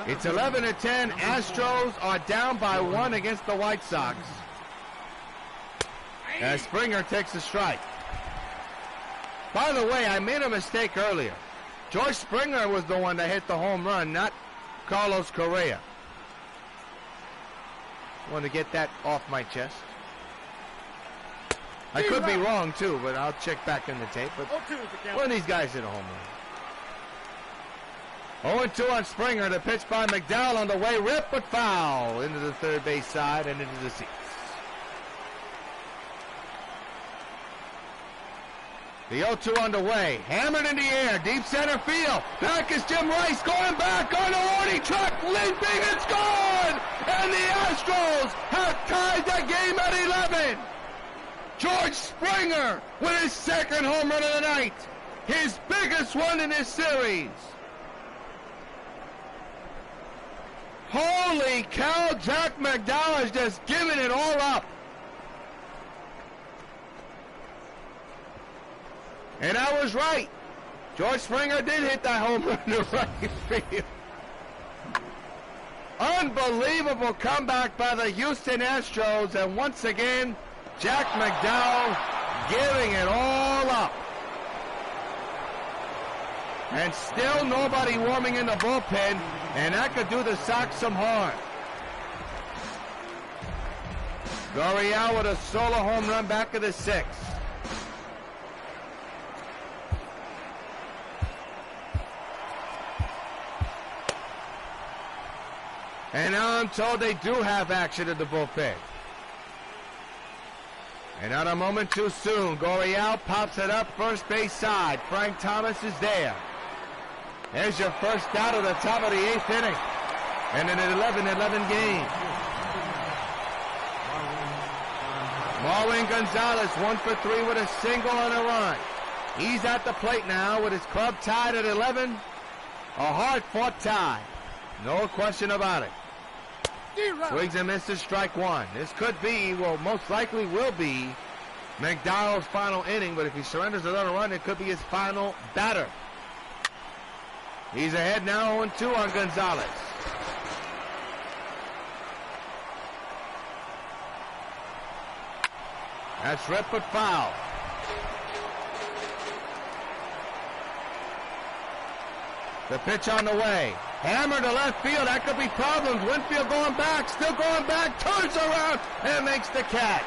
It's 11-10. Astros are down by 1 against the White Sox. As Springer takes a strike. By the way, I made a mistake earlier. George Springer was the one that hit the home run, not Carlos Correa. I want to get that off my chest. I could be wrong, too, but I'll check back in the tape. But one of these guys hit a home run. 0-2 on Springer. The pitch by McDowell on the way. Rip, but foul into the third base side and into the seats. The 0-2 underway. Hammered in the air. Deep center field. Back is Jim Rice going back on the warning track. Leaping. It's gone. And the Astros have tied the game at 11. George Springer with his second home run of the night. His biggest one in this series. Holy cow, Jack McDowell is just giving it all up. And I was right. George Springer did hit that home run to right field. Unbelievable comeback by the Houston Astros. And once again, Jack McDowell giving it all up. And still nobody warming in the bullpen. And that could do the Sox some harm. Gurriel with a solo home run back of the sixth. And now I'm told they do have action in the bullpen. And not a moment too soon, Gurriel pops it up first base side. Frank Thomas is there. There's your first out of the top of the eighth inning. And an 11-11 game. Marwin Gonzalez 1 for 3 with a single and a run. He's at the plate now with his club tied at 11. A hard-fought tie. No question about it. Swings and misses, strike one. This could be, well, most likely will be, McDowell's final inning, but if he surrenders another run, it could be his final batter. He's ahead now 0-2 on Gonzalez. That's ripped but foul. The pitch on the way. Hammer to left field. That could be problems. Winfield going back. Still going back. Turns around and makes the catch.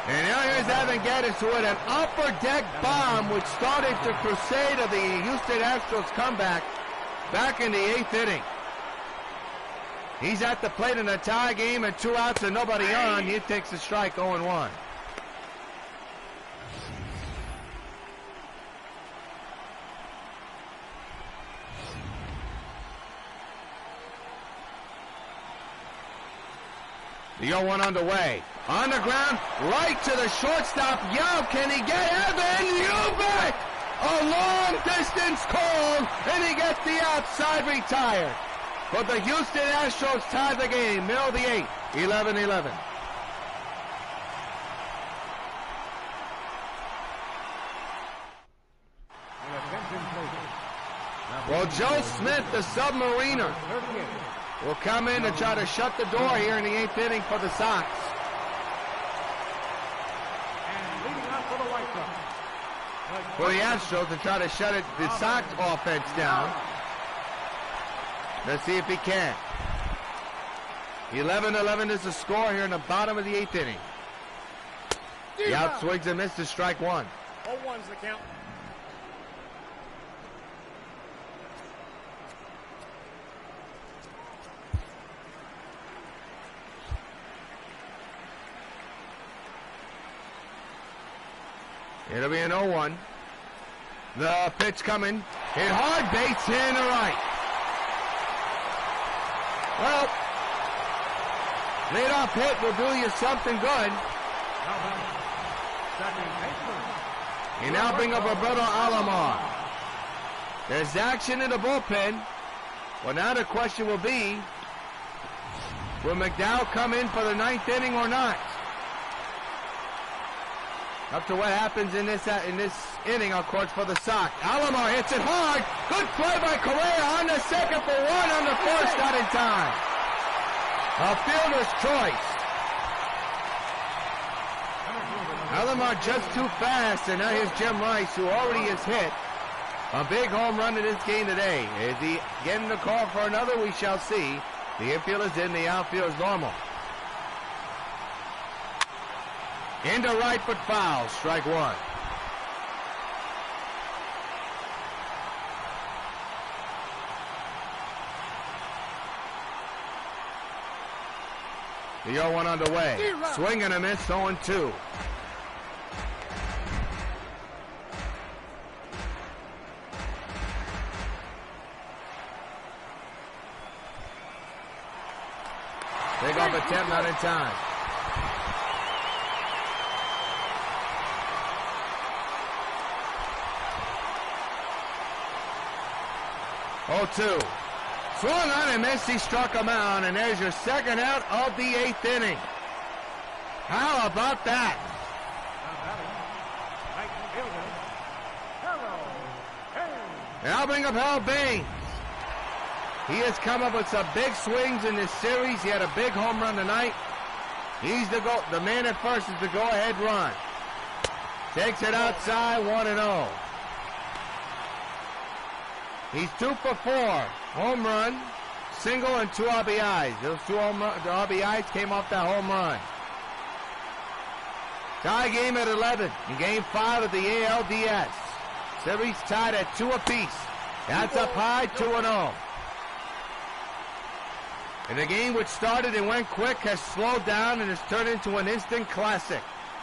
And now here's Evan Gattis with an upper deck bomb which started the crusade of the Houston Astros comeback back in the eighth inning. He's at the plate in a tie game and 2 outs and nobody on. He takes a strike 0-1. The 0-1 underway. On the ground, right to the shortstop. Yo, can he get Evan? You bet! A long distance call, and he gets the outside retired. But the Houston Astros tie the game, middle of the eighth, 11-11. Well, Joe Smith, the submariner, will come in to try to shut the door here in the eighth inning for the Sox. And leading off for the White Sox. For the Astros to try to shut the Sox offense down. Let's see if he can. 11-11 is the score here in the bottom of the eighth inning. The out swings and misses, strike one. 0-1's the count. It'll be an 0-1. The pitch coming. Hit hard, Bates in the right. Well, leadoff hit will do you something good. You now bring up Roberto Alomar. There's action in the bullpen. Well, now the question will be, will McDowell come in for the ninth inning or not? Up to what happens in this inning, of course, for the Sox. Alomar hits it hard. Good play by Correa on the second for one, on the first, not in time. A fielder's choice. Alomar just too fast, and now here's Jim Rice, who already has hit a big home run in this game today. Is he getting the call for another? We shall see. The infield is in, the outfield is normal. Into right, but foul. Strike one. The 0-1 underway. Swing and a miss, 0-2. Big up attempt, not in time. Oh, 2. Swung on and missed. He struck him out, and there's your second out of the 8th inning. How about that? And I'll bring up Harold Baines. He has come up with some big swings in this series. He had a big home run tonight. He's the man at first is the go-ahead run. Takes it outside, 1-0. He's 2 for 4. Home run, single, and 2 RBIs. Those 2 RBIs came off that home run. Tie game at 11 in Game 5 of the A.L.D.S. Series tied at 2 apiece. That's up high, 2-0. And the game which started and went quick has slowed down and has turned into an instant classic.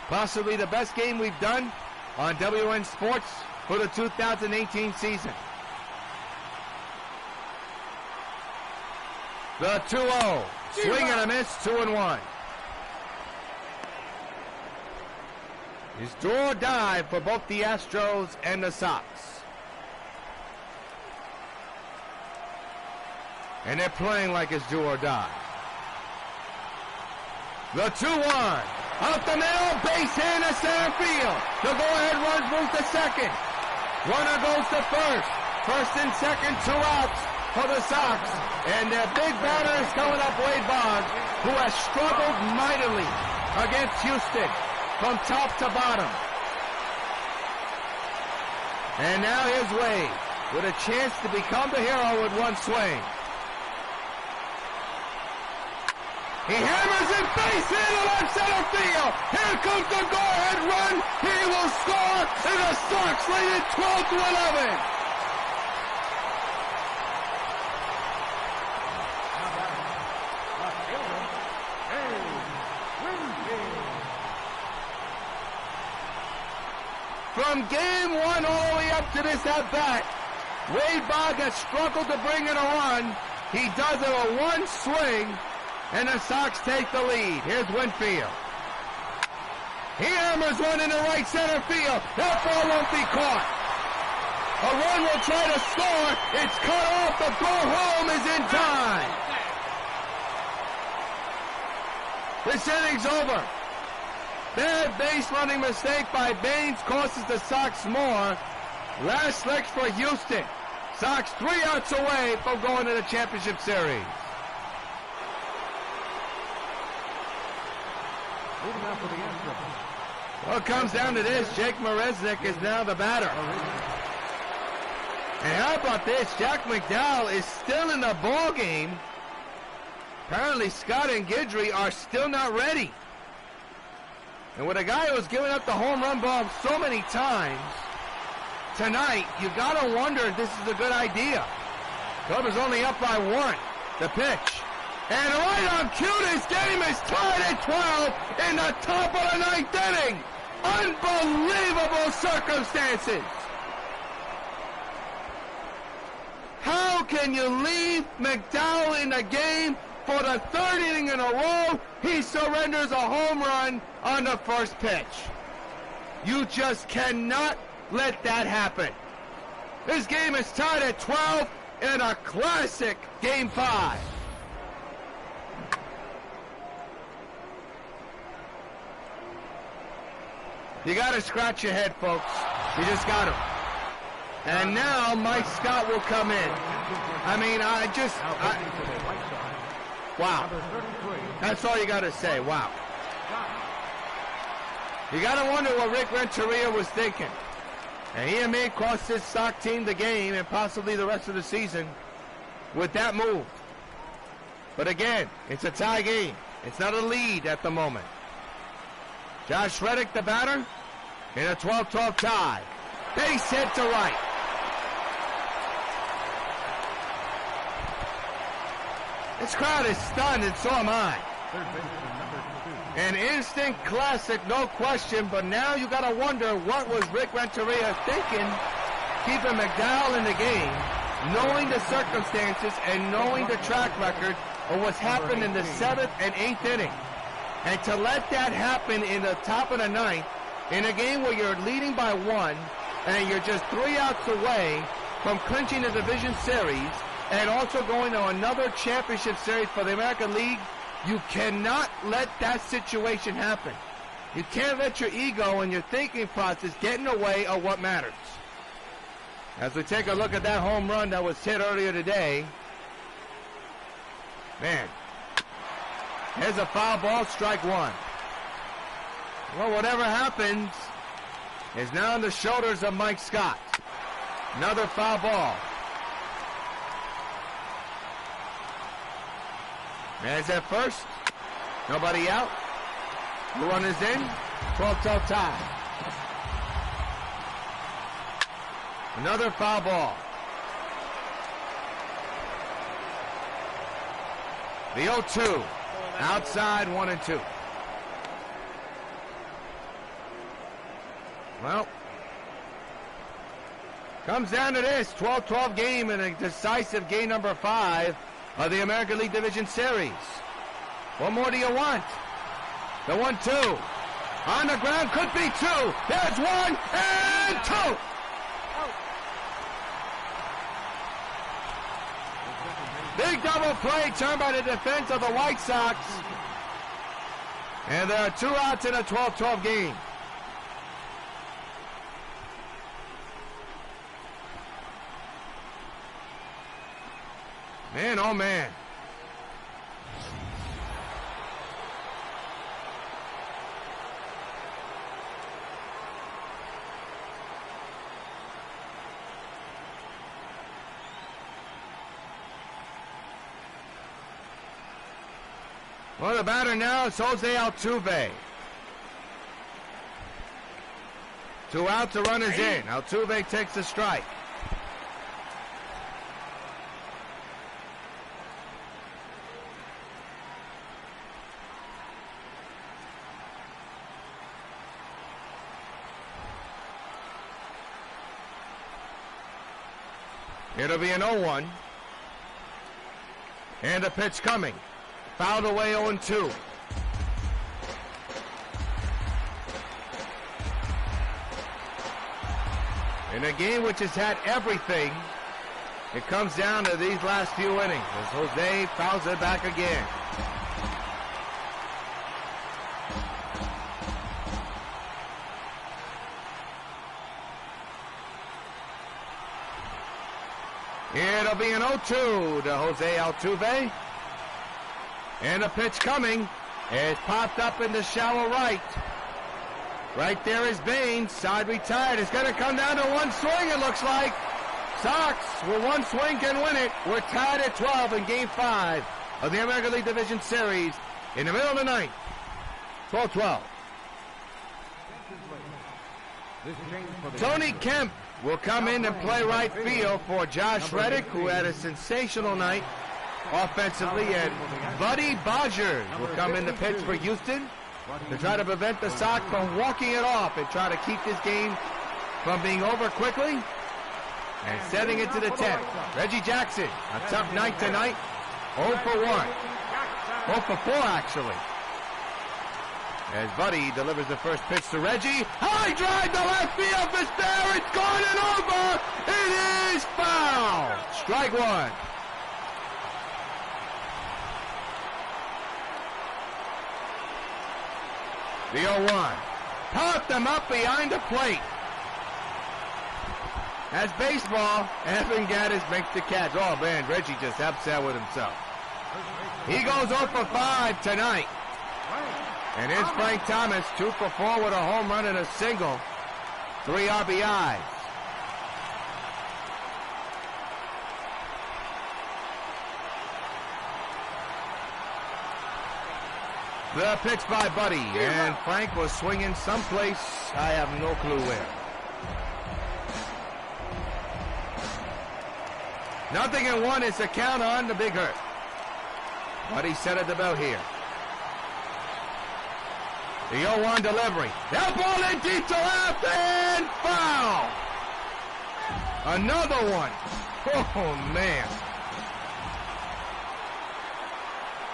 Possibly the best game we've done on W.O.N Sports for the 2018 season. The 2-0. Swing and a miss, 2-1. It's do or die for both the Astros and the Sox. And they're playing like it's do or die. The 2-1. Out the middle, base hit to center field. The go-ahead run moves to second. Runner goes to first. First and second, 2 outs for the Sox. And their big batter is coming up, Wade Boggs, who has struggled mightily against Houston from top to bottom. And now here's Wade with a chance to become the hero with 1 swing. He hammers it, base hit to left center field. Here comes the go-ahead run. He will score, and the Sox lead it 12-11. From Game 1 all the way up to this at-bat, Wade Boggs has struggled to bring in a run. He does it with 1 swing, and the Sox take the lead. Here's Winfield. He hammers one into right center field. That ball won't be caught. A run will try to score. It's cut off. The go home is in time. This inning's over. Bad base running mistake by Baines costs the Sox more. Last legs for Houston. Sox 3 outs away from going to the championship series. Well, it comes down to this. Jake Maresnik is now the batter. And how about this? Jack McDowell is still in the ball game. Apparently Scott and Guidry are still not ready. And with a guy who's given up the home run bomb so many times tonight, you got to wonder if this is a good idea. Cubs is only up by 1. The pitch. And right on cue, this game is tied at 12 in the top of the 9th inning. Unbelievable circumstances. How can you leave McDowell in the game for the 3rd inning in a row? He surrenders a home run on the first pitch. You just cannot let that happen. This game is tied at 12 in a classic Game 5. You got to scratch your head, folks. You just got to. And now Mike Scott will come in. I mean, wow. That's all you got to say. Wow. You got to wonder what Rick Renteria was thinking. And he may cost his Sox team the game and possibly the rest of the season with that move. But again, it's a tie game. It's not a lead at the moment. Josh Reddick, the batter, in a 12-12 tie. Base hit to right. This crowd is stunned, and so am I. An instant classic, no question, but now you got to wonder what was Rick Renteria thinking, keeping McDowell in the game, knowing the circumstances and knowing the track record of what's happened in the 7th and 8th inning. And to let that happen in the top of the 9th, in a game where you're leading by 1, and you're just 3 outs away from clinching the division series, and also going to another championship series for the American League, you cannot let that situation happen. You can't let your ego and your thinking process get in the way of what matters. As we take a look at that home run that was hit earlier today, man, there's a foul ball, strike 1. Well, whatever happens is now on the shoulders of Mike Scott. Another foul ball. Man's at first. Nobody out. The run is in. 12-12 tie. Another foul ball. The 0-2. Outside 1-2. Well, comes down to this 12-12 game and a decisive game number 5 of the American League Division Series. What more do you want? The 1-2. On the ground, could be 2. There's 1 and 2. Big double play turned by the defense of the White Sox. And there are 2 outs in a 12-12 game. Man, oh man. Well, the batter now is Jose Altuve. 2 outs, the run is in. Altuve takes the strike. It'll be an 0-1. And a pitch coming. Fouled away 0-2. In a game which has had everything, it comes down to these last few innings as Jose fouls it back again. It'll be an 0-2 to Jose Altuve. And a pitch coming. It's popped up in the shallow right. Right there is Baines. Side retired. It's going to come down to 1 swing, it looks like. Sox, with 1 swing, can win it. We're tied at 12 in Game 5 of the American League Division Series in the middle of the ninth. 12-12. Tony Kemp will come in and play right field for Josh Reddick, who had a sensational night offensively, and Buddy Bodgers will come in the pitch for Houston to try to prevent the Sox from walking it off and try to keep this game from being over quickly and setting it to the 10th. Reggie Jackson, a tough night tonight, 0 for 1. 0 for 4, actually. As Buddy delivers the first pitch to Reggie. High drive to left field. It's there. It's gone and over. It is foul. Strike 1. The 0-1. Popped them up behind the plate. As baseball, Evan Gaddis makes the catch. Oh, man, Reggie just upset with himself. He goes 0 for 5 tonight. And here's Frank Thomas, 2 for 4 with a home run and a single. 3 RBIs. The pitch by Buddy, and Frank was swinging someplace, I have no clue where. 0-1 is the count on the Big Hurt. Buddy set at the bell here. The 0-1 delivery. That ball in deep to left and foul. Another one. Oh, man.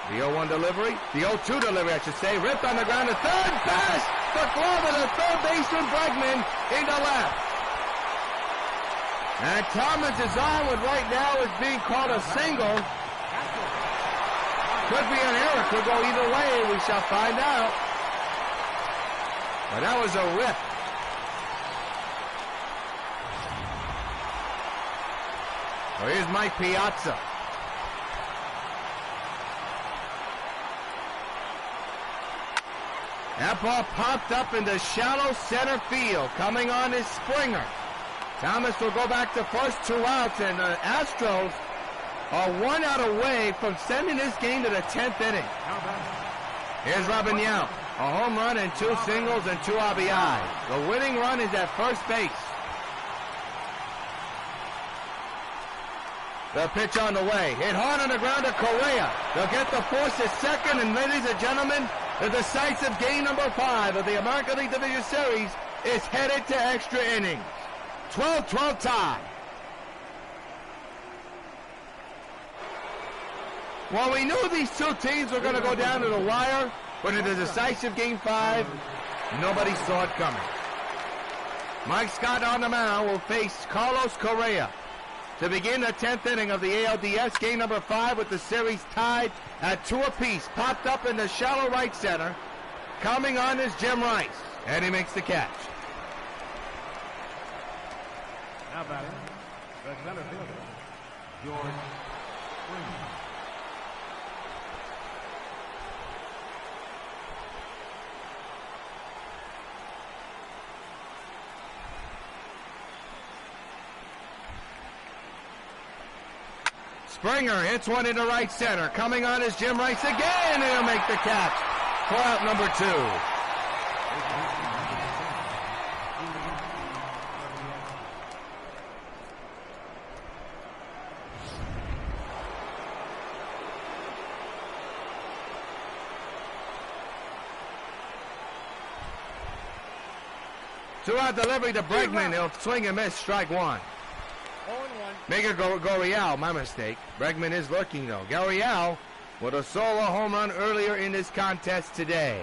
The 0-1 delivery. The 0-2 delivery, I should say. Ripped on the ground. The third pass. The glove of the third baseman, Bregman, into left. And Thomas' arm right now is being called a single. Could be an error. Could go either way. We shall find out. But that was a rip. Well, here's Mike Piazza. That ball popped up into shallow center field. Coming on is Springer. Thomas will go back to first, 2 outs, and the Astros are 1 out away from sending this game to the 10th inning. Here's Robin Yount. A home run and 2 singles and 2 RBIs. The winning run is at first base. The pitch on the way. Hit hard on the ground to Correa. They'll get the force at second, and ladies and gentlemen, the decisive game number 5 of the American League Division Series is headed to extra innings. 12-12 tie. Well, we knew these two teams were going to go down to the wire, but in the decisive game 5, nobody saw it coming. Mike Scott on the mound will face Carlos Correa to begin the 10th inning of the ALDS game number 5 with the series tied at 2 apiece. Popped up in the shallow right center. Coming on is Jim Rice, and he makes the catch. Now batting, the center fielder, York White. Springer hits one into right center. Coming on is Jim Rice again, and he'll make the catch for out number 2. Two-out delivery to Bregman. He'll swing and miss, strike 1. 0-1. Mega Gurriel, my mistake. Bregman is looking, though. Gurriel with a solo home run earlier in this contest today.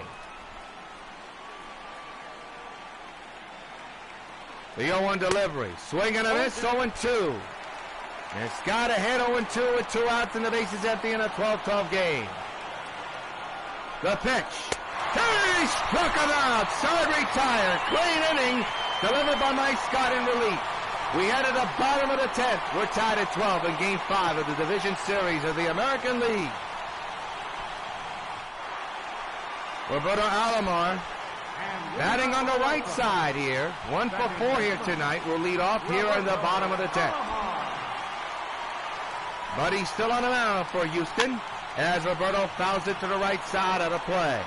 The 0-1 delivery. Swing and a miss, 0-2. And Scott ahead 0-2 with 2 outs and the bases empty in a 12-12 game. The pitch. He struck him out. Side retired. Clean inning delivered by Mike Scott in relief. We head to the bottom of the 10th. We're tied at 12 in Game 5 of the Division Series of the American League. Roberto Alomar batting on the right side here. 1 for 4 here tonight. Will lead off here in the bottom of the 10th. But he's still on the mound for Houston as Roberto fouls it to the right side of the play.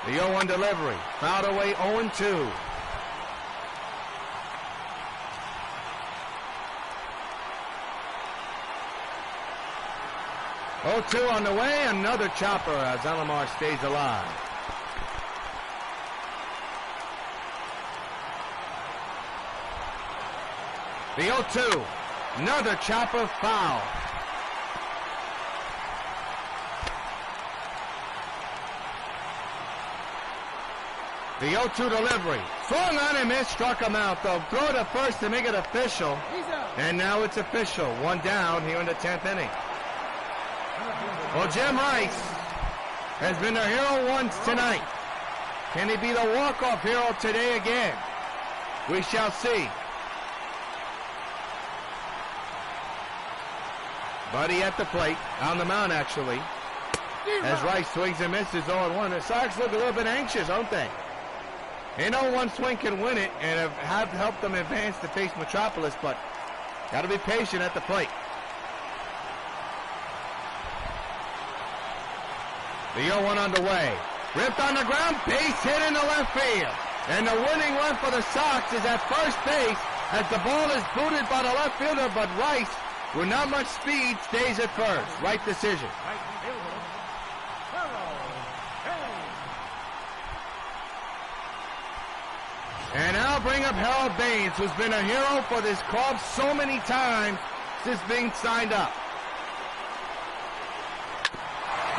The 0-1 delivery, fouled away 0-2. Oh, 2 on the way, another chopper as Alomar stays alive. The 0-2, another chopper foul. The 0-2 delivery. Swung on and missed, struck him out. They'll throw to first to make it official. And now it's official. 1 down here in the 10th inning. Well, Jim Rice has been the hero once tonight. Can he be the walk-off hero today again? We shall see. Buddy at the plate, on the mound actually. As Rice swings and misses 0-1. The Sox look a little bit anxious, don't they? They know one swing can win it and have helped them advance to face Metropolis, but got to be patient at the plate. The 0-1 underway. Ripped on the ground, base hit in the left field. And the winning run for the Sox is at first base as the ball is booted by the left fielder, but Rice with not much speed, stays at first. Right decision. Right fielder, Harold Baines. And I'll bring up Harold Baines, who's been a hero for this club so many times since being signed up.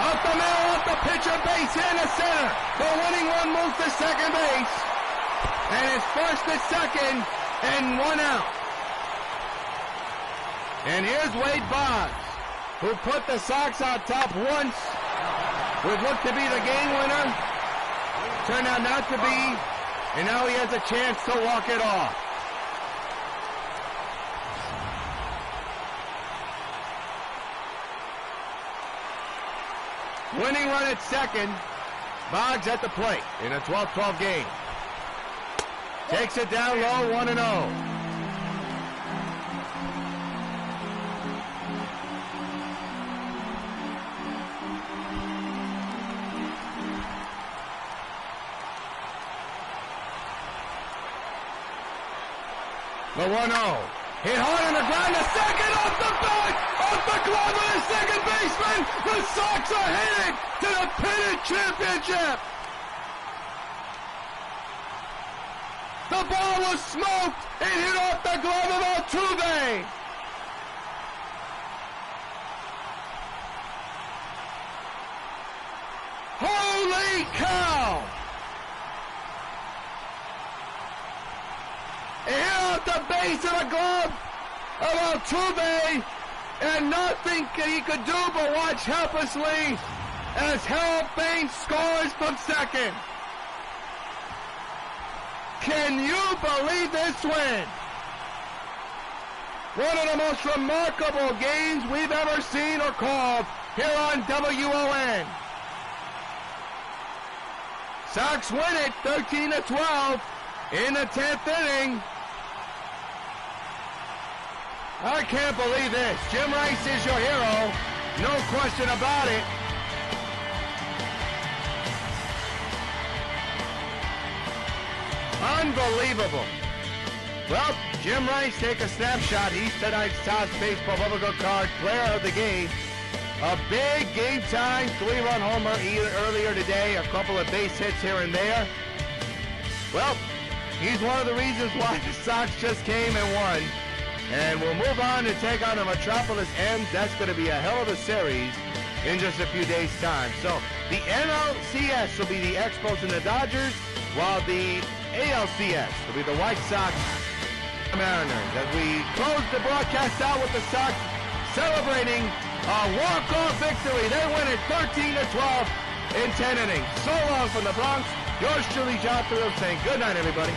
Out the middle, out the pitcher, base hit in the center. The winning run moves to second base. And it's first to second and 1 out. And here's Wade Boggs, who put the Sox on top once. Would look to be the game winner. Turned out not to be. And now he has a chance to walk it off. Winning run at second. Boggs at the plate in a 12-12 game. Takes it down low, 1-0. The 1-0. Hit hard on the ground to second, off the back, off the glove of the second baseman. The Sox are headed to the pennant championship. The ball was smoked and hit off the glove of Altuve. Holy cow! It hit off the base of the glove of Altuve, and nothing he could do but watch helplessly as Harold Baines scores from second. Can you believe this win? One of the most remarkable games we've ever seen or called here on WON. Sox win it 13-12 in the 10th inning. I can't believe this. Jim Rice is your hero. No question about it. Unbelievable. Well, Jim Rice, take a snapshot. He's tonight's Sox Baseball Bubblegum Card player of the game. A big game-time 3-run homer earlier today. A couple of base hits here and there. Well, he's one of the reasons why the Sox just came and won. And we'll move on to take on the Metropolis M's. That's going to be a hell of a series in just a few days' time. So the NLCS will be the Expos and the Dodgers, while the A.L.D.S will be the White Sox and Mariners. As we close the broadcast out with the Sox celebrating a walk-off victory. They win it 13-12 in 10 innings. So long from the Bronx. Yours truly, John Thrill, saying good night, everybody.